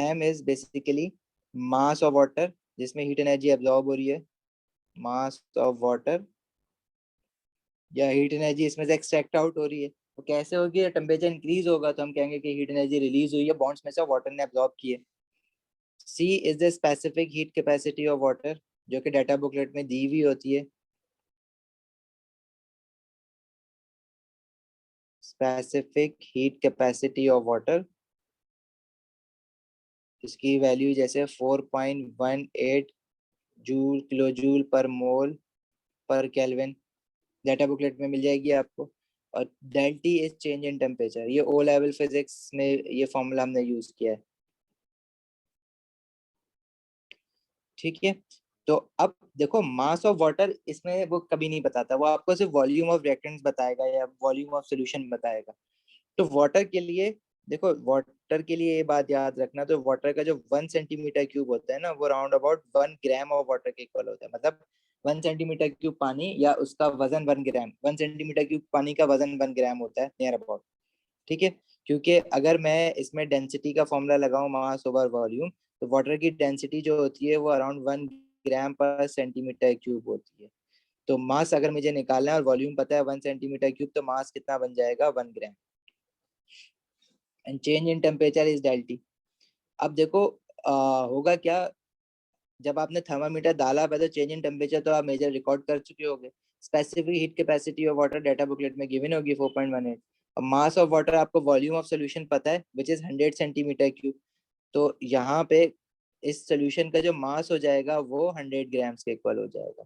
m is basically mass of water जिसमें हीट एनर्जी एब्जॉर्ब हो रही है, मास ऑफ वाटर, या हीट एनर्जी इसमें से एक्सट्रैक्ट आउट हो रही है, कैसे होगी? टेम्परेचर इंक्रीज होगा तो हम कहेंगे कि हीट एनर्जी रिलीज हुई है, बॉन्ड्स में से वाटर ने एब्जॉर्ब की है। C is the specific heat capacity of water, जो कि डाटा बुकलेट में दी हुई होती है। Specific heat capacity of water, इसकी वैल्यू जैसे 4.18 जूल किलो जूल पर मोल पर केल्विन डाटा बुकलेट में मिल जाएगी आपको। और delta T is change in temperature, ये ओ लेवल फिजिक्स में ये फॉर्मूला हमने यूज किया है। ठीक है, तो अब देखो मास ऑफ वाटर इसमें वो कभी नहीं बताता, वो आपको सिर्फ वॉल्यूम ऑफ रिएक्टेंट्स बताएगा या वॉल्यूम ऑफ सॉल्यूशन बताएगा। तो वाटर के लिए देखो, वाटर के लिए ये बात याद रखना, तो वाटर का जो 1 सेंटीमीटर क्यूब होता है ना, वो round about 1 gram of water के इक्वल होता है। मतलब 1 सेंटीमीटर क्यूब पानी या उसका वजन 1 ग्राम, 1 सेंटीमीटर क्यूब पानी का वजन 1 ग्राम होता है नियर अबाउट। ठीक है, क्योंकि अगर मैं इसमें डेंसिटी का फॉर्मूला लगाऊं मास ओवर वॉल्यूम, तो वाटर की डेंसिटी जो होती है वो अराउंड 1 ग्राम पर सेंटीमीटर क्यूब होती है। तो मास अगर मुझे निकालना है और वॉल्यूम पता है 1 सेंटीमीटर क्यूब, तो मास कितना बन जाएगा? 1 ग्राम। And change in temperature is delta T. अब देखो होगा क्या, जब आपने थर्मामीटर डाला पहले चेंज इन टेम्परेचर, तो आप मेजर रिकॉर्ड कर चुके होंगे। Specific heat capacity of water data booklet में गिवन होगी 4.18। और मास ऑफ वाटर आपको वॉल्यूम ऑफ सोल्यूशन पता है विच इज 100 सेंटीमीटर क्यूब। तो यहाँ पे इस सोल्यूशन का जो मास हो जाएगा वो 100 ग्राम्स के इक्वल हो जाएगा।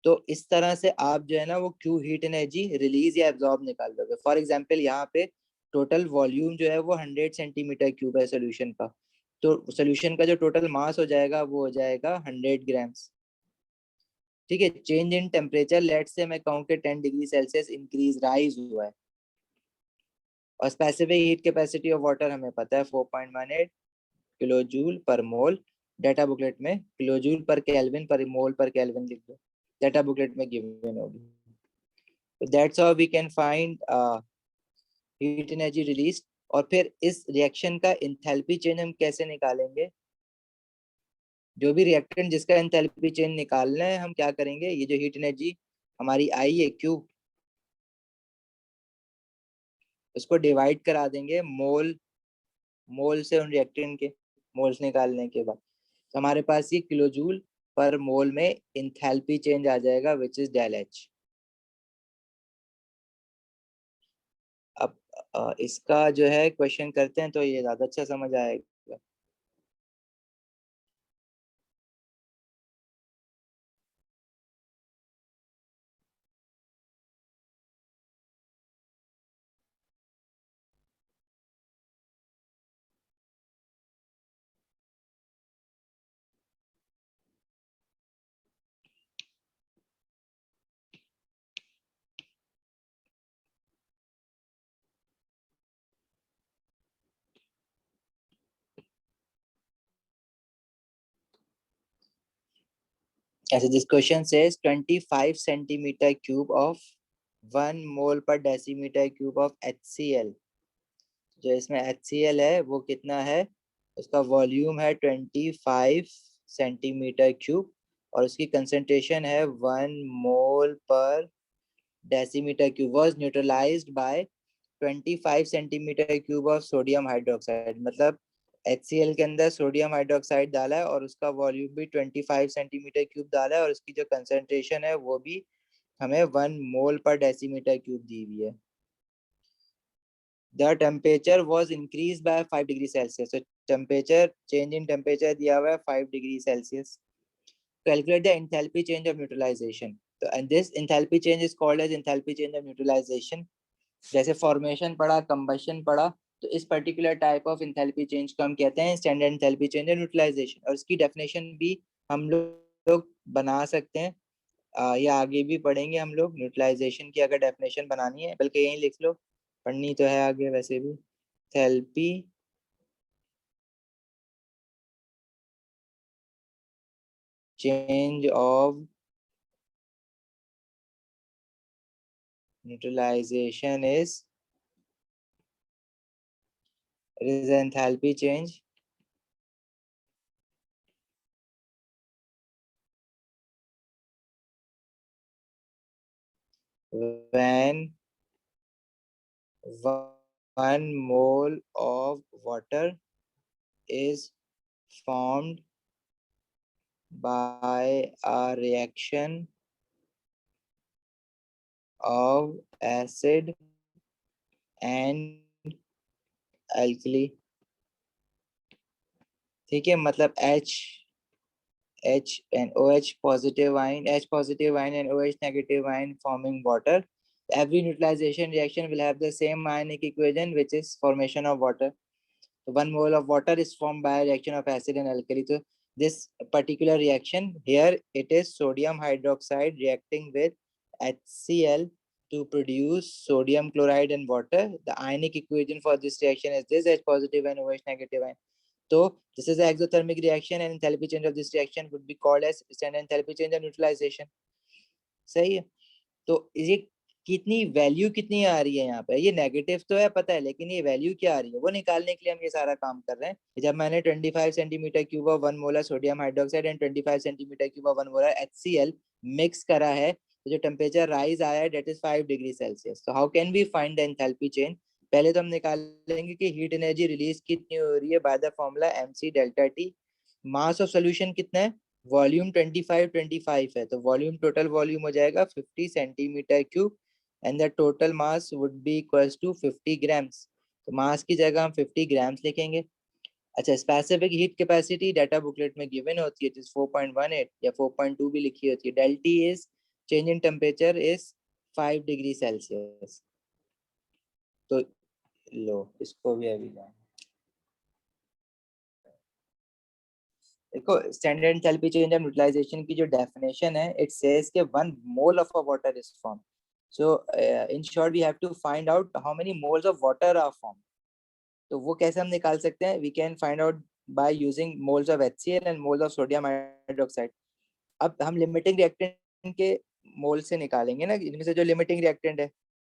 तो इस तरह से आप जो है ना वो क्यू हीट एनर्जी रिलीज या एब्जॉर्ब निकाल दोगे। फॉर एग्जाम्पल यहाँ पे टोटल वॉल्यूम जो है वो 100 सेंटीमीटर क्यूब है सोल्यूशन का, तो सोल्यूशन का जो टोटल मास हो जाएगा वो हो जाएगा 100 ग्राम्स। ठीक है, चेंज इन टेम्परेचर लेट से मैं कहूँ कि 10 डिग्री सेल्सियस इंक्रीज राइज हुआ है। और specific heat capacity of water हमें पता है 4.18 किलो जूल पर मोल। डाटा बुकलेट में किलो जूल पर केल्विन पर मोल पर केल्विन लिख दो, डाटा बुकलेट में गिवन होगी। So that's how we can find heat energy released। और फिर इस रिएक्शन का इंथैल्पी चेंज हम कैसे निकालेंगे? जो भी रिएक्टेंट जिसका इंथैल्पी चेंज निकालना है, हम क्या करेंगे, ये जो हीट एनर्जी हमारी आई है क्यू, उसको डिवाइड करा देंगे मोल, मोल से उन रिएक्टेंट के मोल्स निकालने के बाद, तो हमारे पास ये किलो जूल पर मोल में इंथैल्पी चेंज आ जाएगा विच इज डेल एच। अब इसका जो है क्वेश्चन करते हैं तो ये ज्यादा अच्छा समझ आएगा। ऐसे this question says 25 centimetre cube of 1 mole per decimetre cube of HCl। जो इसमें HCl है वो कितना है, उसका वॉल्यूम है 25 सेंटीमीटर क्यूब, और उसकी कंसेंट्रेशन है 1 mole per decimetre cube, was neutralised by 25 centimetre cube of sodium hydroxide. मतलब HCl के अंदर सोडियम हाइड्रोक्साइड डाला है और उसका वॉल्यूम भी 25 सेंटीमीटर क्यूब डाला है, और उसकी जो कंसेंट्रेशन है वो भी हमें 1 मोल पर डेसीमीटर क्यूब दी हुई है। The temperature was increase by 5 degree Celsius. तो टेम्परेचर चेंज इन टेम्परेचर दिया हुआ है 5 degree Celsius. Calculate the enthalpy change of neutralisation. तो and this enthalpy change is called as enthalpy change of neutralisation. जैसे फॉर्मेशन पढ़ा, कंबशन पढ़ा, तो इस particular type of enthalpy change को हम कहते हैं स्टैंडर्ड एंथैल्पी चेंज और न्यूट्रलाइजेशन। और इसकी डेफिनेशन भी हम लोग बना सकते हैं, या आगे भी पढ़ेंगे हम लोग न्यूट्रलाइजेशन की। अगर डेफिनेशन बनानी है बल्कि यहीं लिख लो, पढ़नी तो है आगे वैसे भी। Enthalpy change of neutralisation is, it is enthalpy change when 1 mole of water is formed by a reaction of acid and alkali. ठीक है, मतलब H and OH positive ion, H positive ion and OH negative ion forming water. Every neutralization reaction will have the same ionic equation, which is formation of water. So 1 mole of water is formed by a reaction of acid and alkali. So this particular reaction here, it is sodium hydroxide reacting with HCl to produce sodium chloride and water. The ionic equation for this reaction is this: H positive and OH negative ion. So this is an exothermic reaction, and enthalpy change of this reaction would be called as standard enthalpy change of neutralization. सही है। तो ये कितनी वैल्यू कितनी आ रही है यहाँ पे, ये नेगेटिव तो है पता है, लेकिन ये वैल्यू क्या आ रही है वो निकालने के लिए हम ये सारा काम कर रहे हैं। जब मैंने 25 centimetre cube of 1 molar sodium hydroxide and 25 centimetre cube of 1 molar HCl mix करा है, तो जो टेम्परेचर राइज आया है डेट इज 5 डिग्री सेल्सियस। तो how can we find the enthalpy change? पहले तो हम निकालेंगे कि हीट एनर्जी रिलीज कितनी हो रही है by the formula mc delta T. Mass of solution कितना है? वॉल्यूम 25 है, तो वॉल्यूम टोटल वॉल्यूम हो जाएगा 50 centimetre cube and the total mass would be equals to 50 grams. तो मास की जगह हम 50 ग्राम्स लिखेंगे। अच्छा, specific heat capacity data booklet में गिवन होती है, जिस 4.18 या 4.2 भी लिखी होती है। Delta T is change in temperature is 5 degree Celsius. तो लो इसको भी अभी जाए। देखो, standard enthalpy change of utilisation की जो डेफिनेशन है, इट सेज के 1 mole of a water is form. So in short we have to find out how many moles of water are form. तो वो कैसे हम निकाल सकते हैं? We can find out by using moles of HCl and moles of sodium hydroxide. अब हम लिमिटिंग रिएक्टेंट के मोल से निकालेंगे ना, इनमें से जो लिमिटिंग रिएक्टेंट है।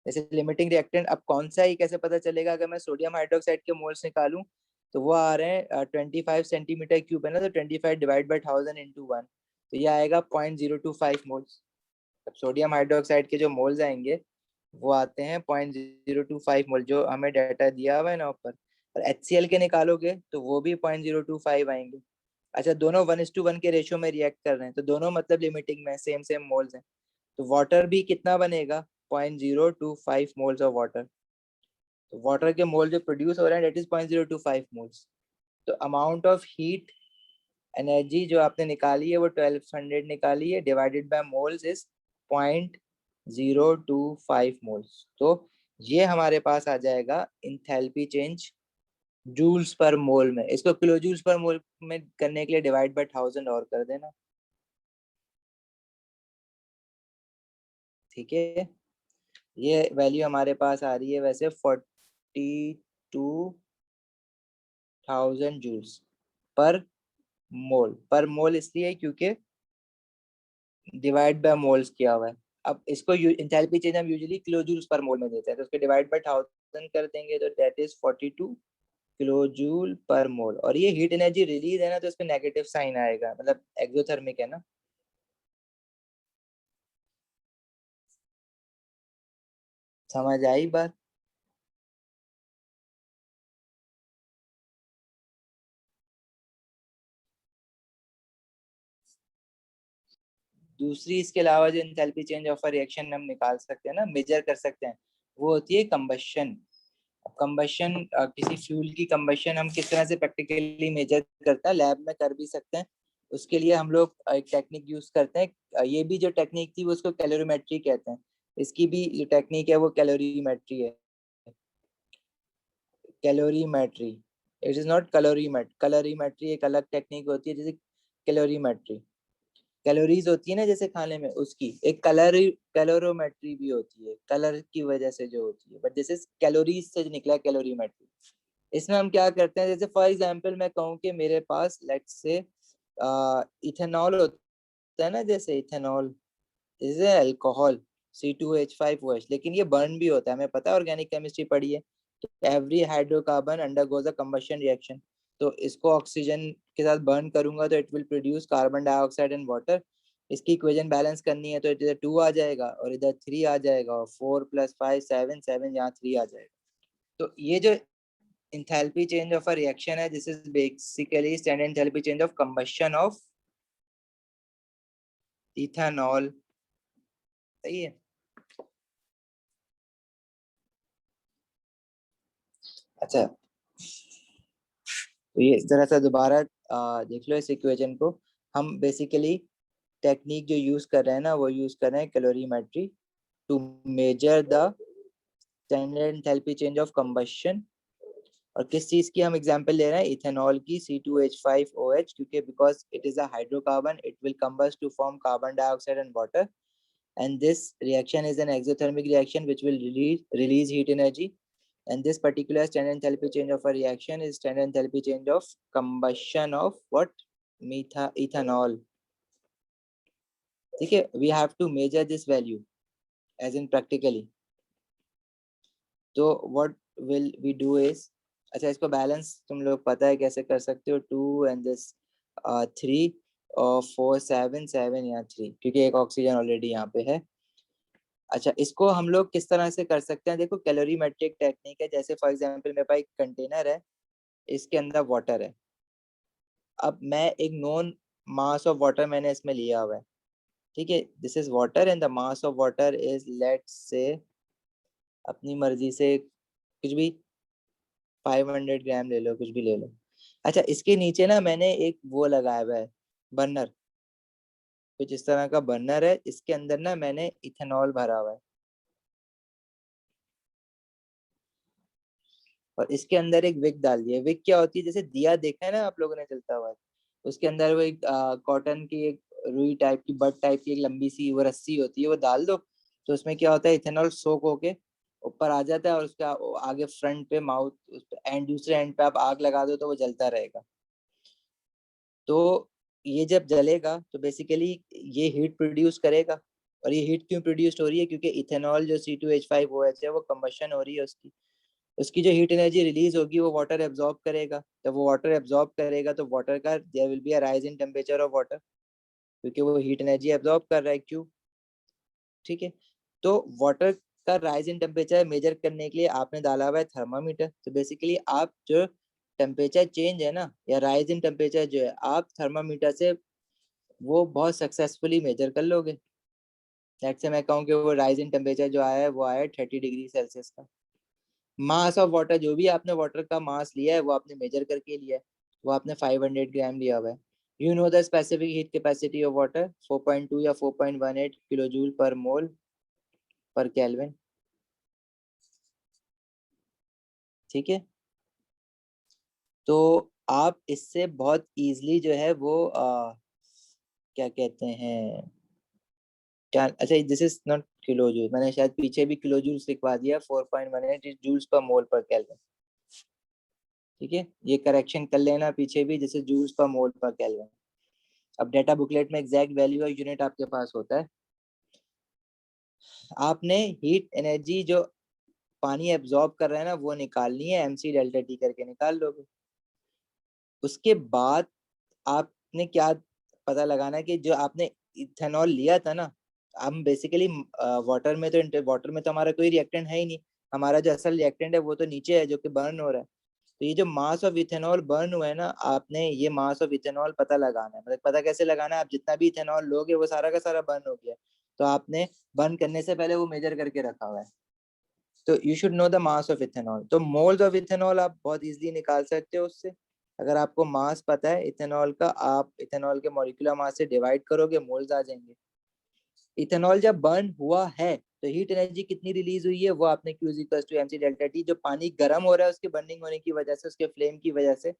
जैसे लिमिटिंग रिएक्टेंट अब कौन सा ही कैसे पता चलेगा? अगर मैं सोडियम हाइड्रोक्साइड के मोल्स निकालूं तो वो आ रहे हैं 25 सेंटीमीटर क्यूब है ना, तो 25 डिवाइड बाई 1000 इंटू 1, तो ये आएगा 0.025 मोल्स। अब सोडियम हाइड्रोक्साइड के जो मोल्स आएंगे वो आते हैं 0.025 मोल, जो हमें डाटा दिया हुआ है ना ऊपर। और HCl के निकालोगे तो वो भी 0.025 आएंगे। अच्छा, दोनों 1:1 के रेशियो में रिएक्ट कर रहे हैं, तो दोनों मतलब लिमिटिंग में सेम सेम मोल्स हैं। तो वाटर भी कितना बनेगा? 0.025 मोल्स ऑफ वाटर। तो वाटर के मोल जो प्रोड्यूस हो रहे हैं, डेट इज 0.025 मोल्स। तो अमाउंट ऑफ हीट एनर्जी जो आपने निकाली है वो 1200 निकाली है, divided by moles is 0.025 moles. तो ये हमारे पास आ जाएगा इंथैल्पी चेंज जूल्स पर मोल में। इसको किलो जूल्स पर मोल में करने के लिए डिवाइड बाय 1000 और कर देना। ठीक है, ये वैल्यू हमारे पास आ रही है वैसे 42,000 जूल्स पर मोल। पर मोल इसलिए क्योंकि डिवाइड बाय मोल्स किया हुआ है। अब इसको एंथैल्पी चेंज हम यूजुअली किलो जूल्स पर मोल में देते हैं, तो उसको डिवाइड बाय 1000 कर देंगे, तो दैट इज 42 किलो जूल पर मोल। और ये हीट एनर्जी रिलीज है ना, तो इसमें नेगेटिव साइन आएगा, मतलब एक्सोथर्मिक है ना। समझ आई बात? दूसरी इसके अलावा जो enthalpy change of a reaction हम निकाल सकते हैं ना, मेजर कर सकते हैं, वो होती है कंबशन। कंबशन, किसी फ्यूल की कंबशन हम किस तरह से प्रैक्टिकली मेजर करते हैं, लैब में कर भी सकते हैं। उसके लिए हम लोग एक टेक्निक यूज करते हैं। ये भी जो टेक्निक थी वो उसको कैलोरीमेट्री कहते हैं। इसकी भी जो टेक्निक है वो कैलोरीमेट्री है। Calorimetry, it is not calorimetry एक अलग टेक्निक होती है, जैसे कैलोरीमेट्री कैलोरीज होती है ना जैसे खाने में, उसकी एक कैलोरोमेट्री भी होती है, कलर की वजह से जो होती है, बट जैसे कैलोरीज से निकला कैलोरीमेट्री। इसमें हम क्या करते हैं, जैसे फॉर एग्जांपल मैं कहूँ कि मेरे पास लेट्स से इथेनॉल होता है ना, जैसे इथेनॉल इज अल्कोहल C2H5OH, लेकिन ये बर्न भी होता है, हमें पता है, ऑर्गेनिक केमिस्ट्री पढ़ी है। एवरी हाइड्रोकार्बन अंडरगोज अ कंबशन रिएक्शन। तो इसको ऑक्सीजन के साथ बर्न करूंगा तो it will produce carbon dioxide and water. इसकी इक्वेशन बैलेंस करनी है तो इधर 2 आ जाएगा और इधर 3 आ जाएगा, और 4 + 5 7 7 यहाँ 3 आ जाएगा। तो ये जो enthalpy change of a reaction है, this is basically standard enthalpy change of combustion of ethanol. सही है। अच्छा, तो ये इस तरह से दोबारा देख लो इस इक्वेशन को। हम बेसिकली टेक्निक जो यूज कर रहे हैं ना, वो यूज कर रहे हैं calorimetry to measure the standard enthalpy change of combustion. और किस चीज की हम एग्जांपल ले रहे हैं? इथेनॉल की C2H5OH, क्योंकि because it is a hydrocarbon, it will combust to form carbon dioxide and water, and this reaction is an exothermic reaction which will release heat energy, and this particular standard enthalpy change of a reaction is standard enthalpy change of combustion of what? Ethanol. ठीक है, we have to measure this value as in practically. तो what will we do is, अच्छा इसको बैलेंस तुम लोग पता है कैसे कर सकते हो, 2 and this 3 और 4 7 7 या 3, क्योंकि एक ऑक्सीजन ऑलरेडी यहाँ पे है। अच्छा, इसको हम लोग किस तरह से कर सकते हैं? देखो कैलोरीमेट्रिक टेक्निक है। जैसे फॉर एग्जांपल मेरे पास एक कंटेनर है, इसके अंदर वाटर है। अब मैं एक नोन मास ऑफ वाटर मैंने इसमें लिया हुआ है, ठीक है, this is water and the mass of water is, let's say अपनी मर्जी से कुछ भी 500 ग्राम ले लो, कुछ भी ले लो। अच्छा, इसके नीचे ना मैंने एक वो लगाया हुआ है, बर्नर, कुछ इस तरह का बर्नर है। इसके अंदर ना मैंने इथेनॉल भरा हुआ है, और इसके अंदर एक विक डाल दिया। विक क्या होती है? जैसे दिया देखा है ना आप लोगों ने जलता हुआ, उसके अंदर वो एक कॉटन की एक रुई टाइप की, बट टाइप की एक लंबी सी वो रस्सी होती है, वो डाल दो तो उसमें क्या होता है, इथेनॉल सोक होके ऊपर आ जाता है, और उसका आगे फ्रंट पे माउथ एंड दूसरे एंड पे आप आग लगा दो तो वो जलता रहेगा। तो ये जब जलेगा तो बेसिकली ये हीट प्रोड्यूस करेगा। और ये हीट क्यों प्रोड्यूस हो रही है? क्योंकि इथेनॉल जो C2H5OH है वो कंबशन हो रही है, उसकी उसकी जो हीट एनर्जी रिलीज होगी वो वाटर एब्जॉर्ब करेगा। जब वो वाटर एब्जॉर्ब करेगा तो वाटर का there will be a rise in temperature of water, क्योंकि वो हीट एनर्जी एब्जॉर्ब कर रहा है, क्यों? ठीक है, तो वाटर का राइज इन टेम्परेचर मेजर करने के लिए आपने डाला हुआ है थर्मामीटर। तो बेसिकली आप जो टेम्परेचर चेंज है ना, या राइज इन टेम्परेचर जो है, आप थर्मामीटर से वो बहुत सक्सेसफुली मेजर कर लोगे। लेट्स से मैं कहूँ कि वो राइज इन टेम्परेचर जो आया है वो आया है 30 डिग्री सेल्सियस का। मास ऑफ वाटर, जो भी आपने वाटर का मास लिया है वो आपने मेजर करके लिया है, वो आपने 500 ग्राम लिया हुआ है। You know the specific heat capacity of water 4.2 या 4.18 किलो जूल पर मोल पर केल्विन। ठीक है, तो आप इससे बहुत इजीली जो है वो क्या कहते हैं, क्या, अच्छा this is not kilo joule, मैंने शायद पीछे भी किलो जूल लिखवा दिया, 4.18 जूल्स पर मोल पर केल्विन। ठीक है, ये करेक्शन कर लेना पीछे भी, जैसे जूल्स पर मोल पर केल्विन। अब डेटा बुकलेट में एग्जैक्ट वैल्यू और यूनिट आपके पास होता है। आपने हीट एनर्जी जो पानी एब्जॉर्ब कर रहा है ना वो निकालनी है, MC डेल्टा T करके निकाल लोगे। उसके बाद आपने क्या पता लगाना है कि जो आपने इथेनॉल लिया था ना, हम बेसिकली वाटर में तो हमारा कोई रिएक्टेंट है ही नहीं, हमारा जो असल रिएक्टेंट है वो तो नीचे है जो कि बर्न हो रहा है। तो ये जो मास ऑफ इथेनॉल बर्न हुआ है ना, आपने ये मास ऑफ इथेनॉल पता लगाना है। मतलब पता कैसे लगाना है? आप जितना भी इथेनॉल लोगे वो सारा का सारा बर्न हो गया, तो आपने बर्न करने से पहले वो मेजर करके रखा हुआ है। तो you should know the mass of ethanol. तो मोल्स ऑफ इथेनॉल आप बहुत इजीली निकाल सकते हो उससे। अगर आपको मास पता है इथेनॉल का, आप इथेनॉल के मॉलिक्यूलर मास से डिवाइड करोगे, मोल्स आ जाएंगे। इथेनॉल जब बर्न हुआ है तो हीट एनर्जी कितनी रिलीज हुई है, वो आपने Q = MC डेल्टा T, जो पानी गर्म हो रहा है उसके बर्निंग होने की वजह से, उसके फ्लेम की वजह से,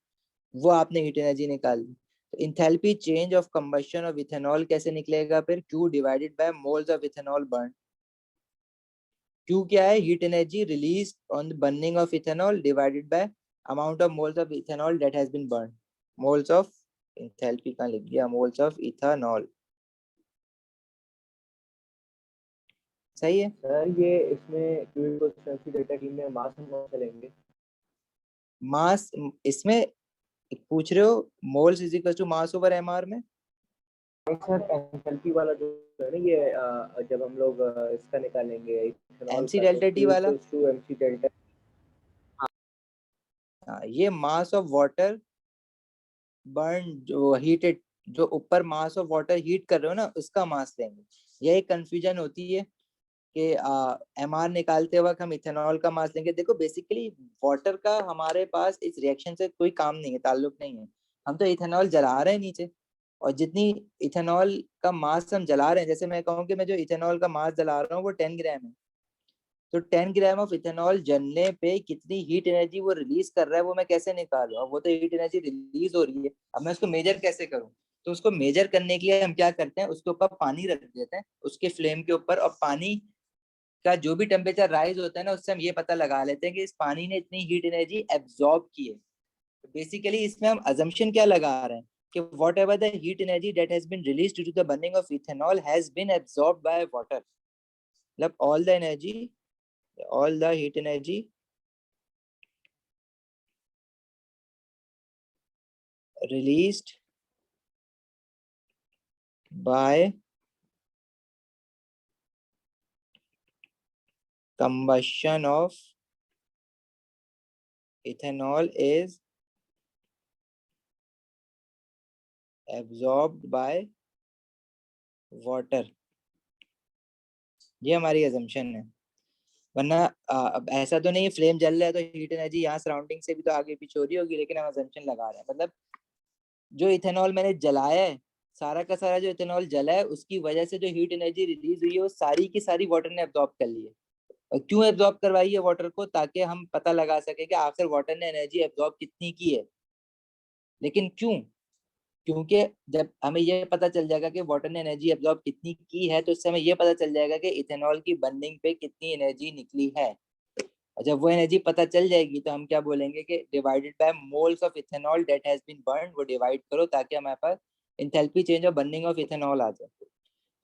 वो आपने हीट एनर्जी निकाल दी। तो enthalpy change of combustion of ethanol कैसे निकलेगा फिर? Q divided by moles of ethanol burn. Q क्या है? Heat energy release on the burning of ethanol divided by amount of moles of ethanol that has been burn. Moles of enthalpy का लिख दिया, मोल्स ऑफ इथेनॉल। सही है सर। ये इसमें डेटा टीम में मास हम कौन से लेंगे? मास इसमें पूछ रहे हो? Moles is equal to mass over MR में? सर एंथैल्पी वाला जो है ना, ये जब हम लोग इसका निकालेंगे इथेनॉल MC का, तो डेल्टा T Q वाला? = MC डेल्टा। ये मास ऑफ वाटर बर्न, जो हीटेड, जो ऊपर मास ऑफ वाटर हीट कर रहे हो ना, उसका मास लेंगे। यही कंफ्यूजन होती है कि एमआर निकालते वक्त हम इथेनॉल का मास लेंगे। देखो बेसिकली वाटर का हमारे पास इस रिएक्शन से कोई काम नहीं है, ताल्लुक नहीं है। हम तो इथेनॉल जला रहे हैं नीचे, और जितनी इथेनॉल का मास हम जला रहे हैं, जैसे मैं कहूँ कि मैं जो इथेनॉल का मास जला रहा हूँ वो 10 ग्राम है, तो 10 ग्राम ऑफ इथेनॉल जलने पे कितनी हीट एनर्जी वो रिलीज कर रहा है, वो मैं कैसे निकालूं? अब वो तो हीट एनर्जी रिलीज हो रही है, अब मैं उसको मेजर कैसे करूं? तो उसको मेजर करने के लिए हम क्या करते हैं, उसके ऊपर पानी रख देते हैं, उसके फ्लेम के ऊपर, और पानी का जो भी टेम्परेचर राइज होता है ना, उससे हम ये पता लगा लेते हैं कि इस पानी ने इतनी हीट एनर्जी एब्जॉर्ब की है। बेसिकली इसमें हम अजम्पशन क्या लगा रहे हैं कि whatever the heat energy that has been release due to the burning of ethanol has been absorb by water, मतलब all the heat energy released by combustion of ethanol is absorbed by water। ये हमारी assumption है, वरना अब ऐसा तो नहीं फ्लेम जल रहा है तो हीट एनर्जी यहाँ सराउंडिंग से भी तो आगे पीछे हो रही होगी, लेकिन हम assumption लगा रहे हैं। मतलब जो इथेनॉल मैंने जलाया है, सारा का सारा जो इथेनॉल जला है, उसकी वजह से जो हीट एनर्जी रिलीज हुई है वो सारी की सारी वाटर ने एब्जॉर्ब कर ली है। और क्यों एब्जॉर्ब करवाई है वाटर को? ताकि हम पता लगा सके कि आखिर वाटर ने एनर्जी एब्जॉर्ब कितनी की है। लेकिन क्यों? क्योंकि जब हमें ये पता चल जाएगा कि वाटर ने एनर्जी एब्जॉर्ब कितनी की है, तो उससे हमें ये पता चल जाएगा कि इथेनॉल की बर्निंग पे कितनी एनर्जी निकली है। और जब वो एनर्जी पता चल जाएगी तो हम क्या बोलेंगे कि divided by moles of ethanol that has been burned, वो डिवाइड करो ताकि हमारे पास इंथैल्पी चेंज और बर्निंग ऑफ इथेनॉल आ जाए।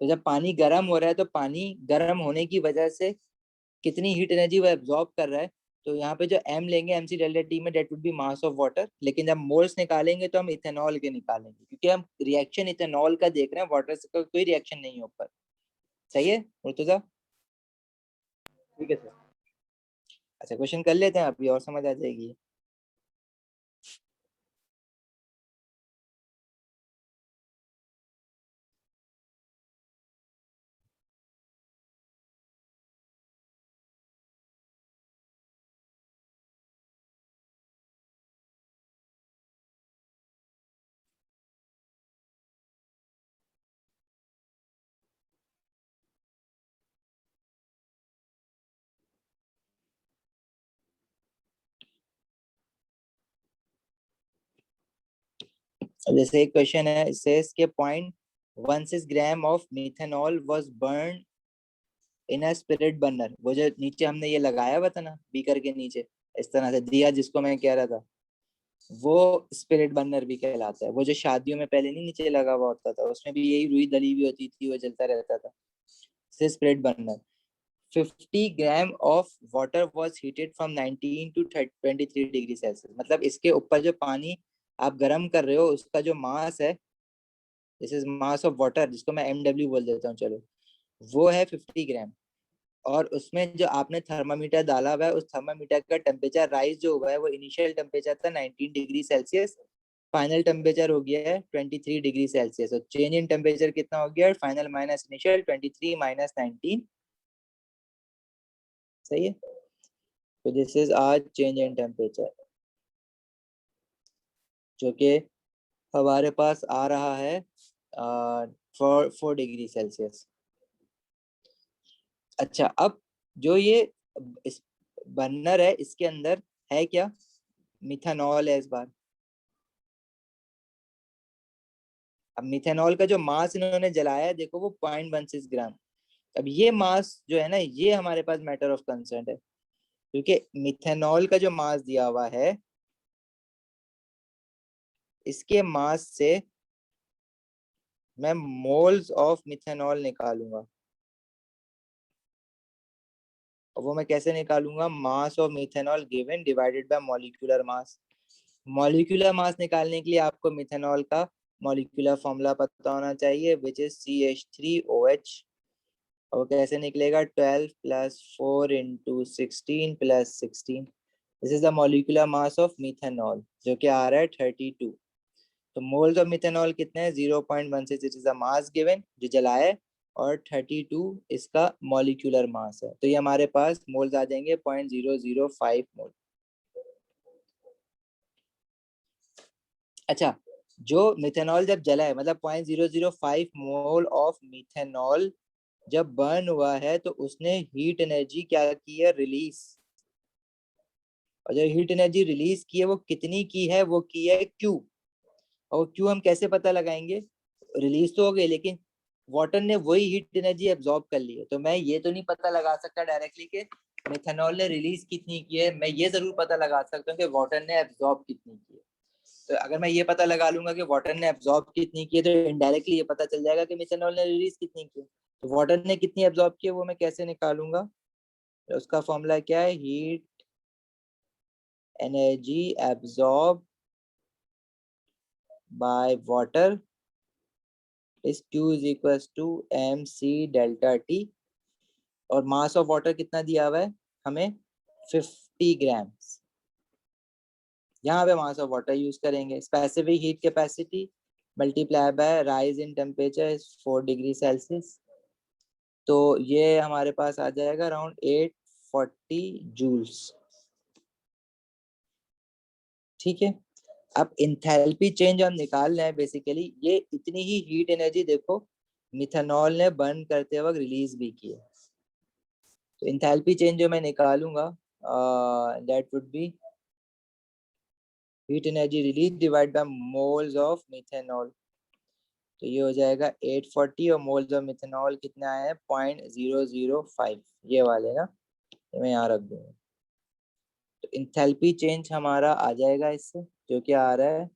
तो जब पानी गर्म हो रहा है, तो पानी गर्म होने की वजह से कितनी हीट एनर्जी वो एब्जॉर्ब कर रहा है, तो यहाँ पे जो m लेंगे mc डेल्टा t में, that would be mass of water. लेकिन जब मोल्स निकालेंगे तो हम इथेनॉल के निकालेंगे, क्योंकि हम रिएक्शन इथेनॉल का देख रहे हैं, वाटर से कोई रिएक्शन नहीं है ऊपर। सही है मुर्तजा? ठीक है सर। अच्छा, क्वेश्चन कर लेते हैं, अभी और समझ आ जाएगी। जैसे एक क्वेश्चन है, it says के 0.16 gram of methanol was born in a spirit burner. वो जो नीचे हमने ये लगाया हुआ था ना बीकर के नीचे, इस तरह से दिया जिसको मैं कह रहा था, वो स्पिरिट बर्नर भी कहलाता है। वो जो शादियों में पहले नहीं नीचे लगा हुआ होता था, उसमें भी यही रुई दली हुई होती थी, वो जलता रहता था, से spirit burner. 50 gram of water was heated from 19 to 23 degree Celsius. मतलब इसके ऊपर जो पानी आप गर्म कर रहे हो, उसका जो मास है, this is mass of water, जिसको मैं MW बोल देता हूँ, चलो, वो है 50 ग्राम। और उसमें जो आपने थर्मामीटर डाला हुआ है, उस थर्मामीटर का टेम्परेचर राइज जो हुआ है, वो इनिशियल टेम्परेचर था 19 डिग्री सेल्सियस, फाइनल टेम्परेचर हो गया है 23 डिग्री सेल्सियस। और चेंज इन टेम्परेचर कितना हो गया? Final minus initial, 23 minus 19। सही है? तो this is our change in temperature, जो कि हमारे पास आ रहा है 4 डिग्री सेल्सियस। अच्छा, अब जो ये इस बर्नर है, इसके अंदर है क्या? मिथेनॉल है इस बार। अब मिथेनॉल का जो मास इन्होंने जलाया है, देखो, वो 0.16 ग्राम। अब ये मास जो है ना, ये हमारे पास मैटर ऑफ कंसर्न है, क्योंकि मिथेनॉल का जो मास दिया हुआ है, इसके मास से मैं मोल्स ऑफ मिथेनॉल निकालूंगा। और वो मैं कैसे निकालूंगा? Mass of methanol given divided by molecular mass. Molecular mass निकालने के लिए आपको मिथेनॉल का मॉलिक्यूलर फॉर्मूला पता होना चाहिए, विच इज CH3OH। और कैसे निकलेगा? 12 + 4 × 16 + 16। This is the molecular mass of methanol जो कि आ रहा है 32। तो मोल्स ऑफ मिथेनॉल कितने हैं 0.16, it is the mass given जो जलाया है, और 32 इसका मॉलिक्यूलर मास है। तो ये हमारे पास मोल्स आ जाएंगे 0.005 मोल। अच्छा, जो मिथेनॉल जब जला है मतलब 0.005 मोल ऑफ मिथेनॉल जब बर्न हुआ है तो उसने हीट एनर्जी क्या की है, रिलीज। और जो हीट एनर्जी रिलीज की है वो कितनी की है, वो की है Q। और क्यों हम कैसे पता लगाएंगे, रिलीज तो हो गई लेकिन वाटर ने वही हीट एनर्जी एब्जॉर्ब कर ली है। तो मैं ये तो नहीं पता लगा सकता डायरेक्टली कि मिथेनॉल ने रिलीज कितनी की है, मैं ये जरूर पता लगा सकता हूँ कि वाटर ने एब्जॉर्ब कितनी की है। तो अगर मैं ये पता लगा लूंगा कि वाटर ने एब्जॉर्ब कितनी की है, तो इनडायरेक्टली ये पता चल जाएगा कि मिथेनॉल ने रिलीज कितनी की है। तो वाटर ने कितनी एब्जॉर्ब की है वो मैं कैसे निकालूंगा, तो उसका फॉर्मूला क्या है, heat energy absorb by water is Q is equal to MC delta T। और मास ऑफ वाटर कितना दिया हुआ है हमें, 50 ग्राम्स। यहाँ पे मास ऑफ वाटर यूज करेंगे, specific heat capacity multiply by rise in temperature 4 degree Celsius. तो ये हमारे पास आ जाएगा अराउंड 840 जूल्स। ठीक है, अब इंथैल्पी चेंज हम निकाल रहे हैं। बेसिकली ये इतनी ही हीट एनर्जी देखो मिथेनॉल ने बर्न करते वक्त रिलीज भी की है। तो इंथैल्पी चेंज जो मैं निकालूंगा that would be heat energy release divide by moles of methanol. तो ये हो जाएगा 840 और मोल्स ऑफ मिथेनॉल कितना आया है 0.005, ये वाले ना, ये मैं यहाँ रख दूंगा। तो इंथैल्पी चेंज हमारा आ जाएगा इससे, जो कि आ रहा है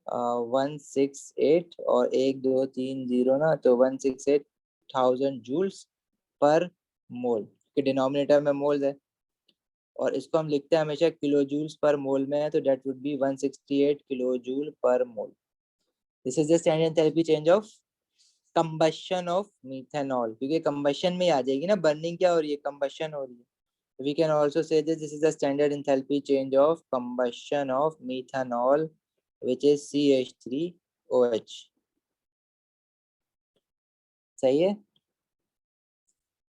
168 और 1230 ना, तो 168,000 जूल्स पर मोल, कि डिनोमिनेटर में मोल्स है और इसको हम लिखते हैं हमेशा किलो जूल्स पर मोल में है, तो that would be 168 kilojoule पर mole. This is the standard enthalpy change of combustion of methanol, क्योंकि कंबशन में आ जाएगी ना, बर्निंग क्या हो रही है, कंबशन हो रही है। We can also say that this is the standard enthalpy change of combustion of methanol, which is CH3OH। सही है।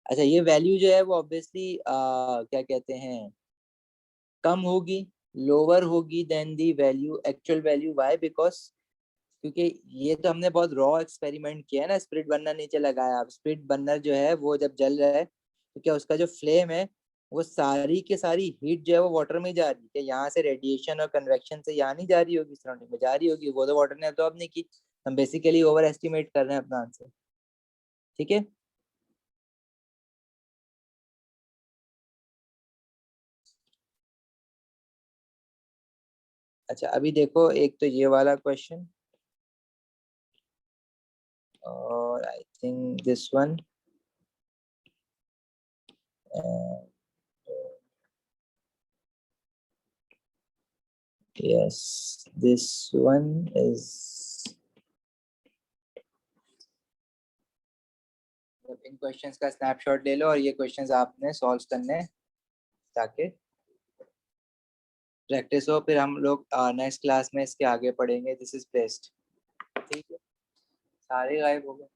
अच्छा, ये वैल्यू जो है वो ऑब्वियसली क्या कहते हैं, कम होगी, लोअर होगी than the value, actual value. Why, because क्योंकि ये तो हमने बहुत रॉ एक्सपेरिमेंट किया है ना, स्प्लिट बर्नर नीचे लगाया। अब स्प्लिट बर्नर जो है वो जब जल रहा है तो क्या उसका जो फ्लेम है वो सारी की सारी हीट जो है वो वाटर में जा रही है, यहाँ से रेडिएशन और कन्वेक्शन से यहाँ नहीं जा रही होगी, सराउंडिंग में जा रही होगी, वो तो वाटर ने अब्सॉर्ब नहीं की। हम बेसिकली ओवर एस्टिमेट कर रहे हैं अपना आंसर। ठीक है, अच्छा अभी देखो एक तो ये वाला क्वेश्चन, और I think this one, yes this one is, in questions का स्नैपशॉट ले लो और ये क्वेश्चंस आपने सॉल्व करने हैं ताकि प्रैक्टिस हो, फिर हम लोग नेक्स्ट क्लास में इसके आगे पढ़ेंगे। This is best. ठीक है, सारे गायब हो गए।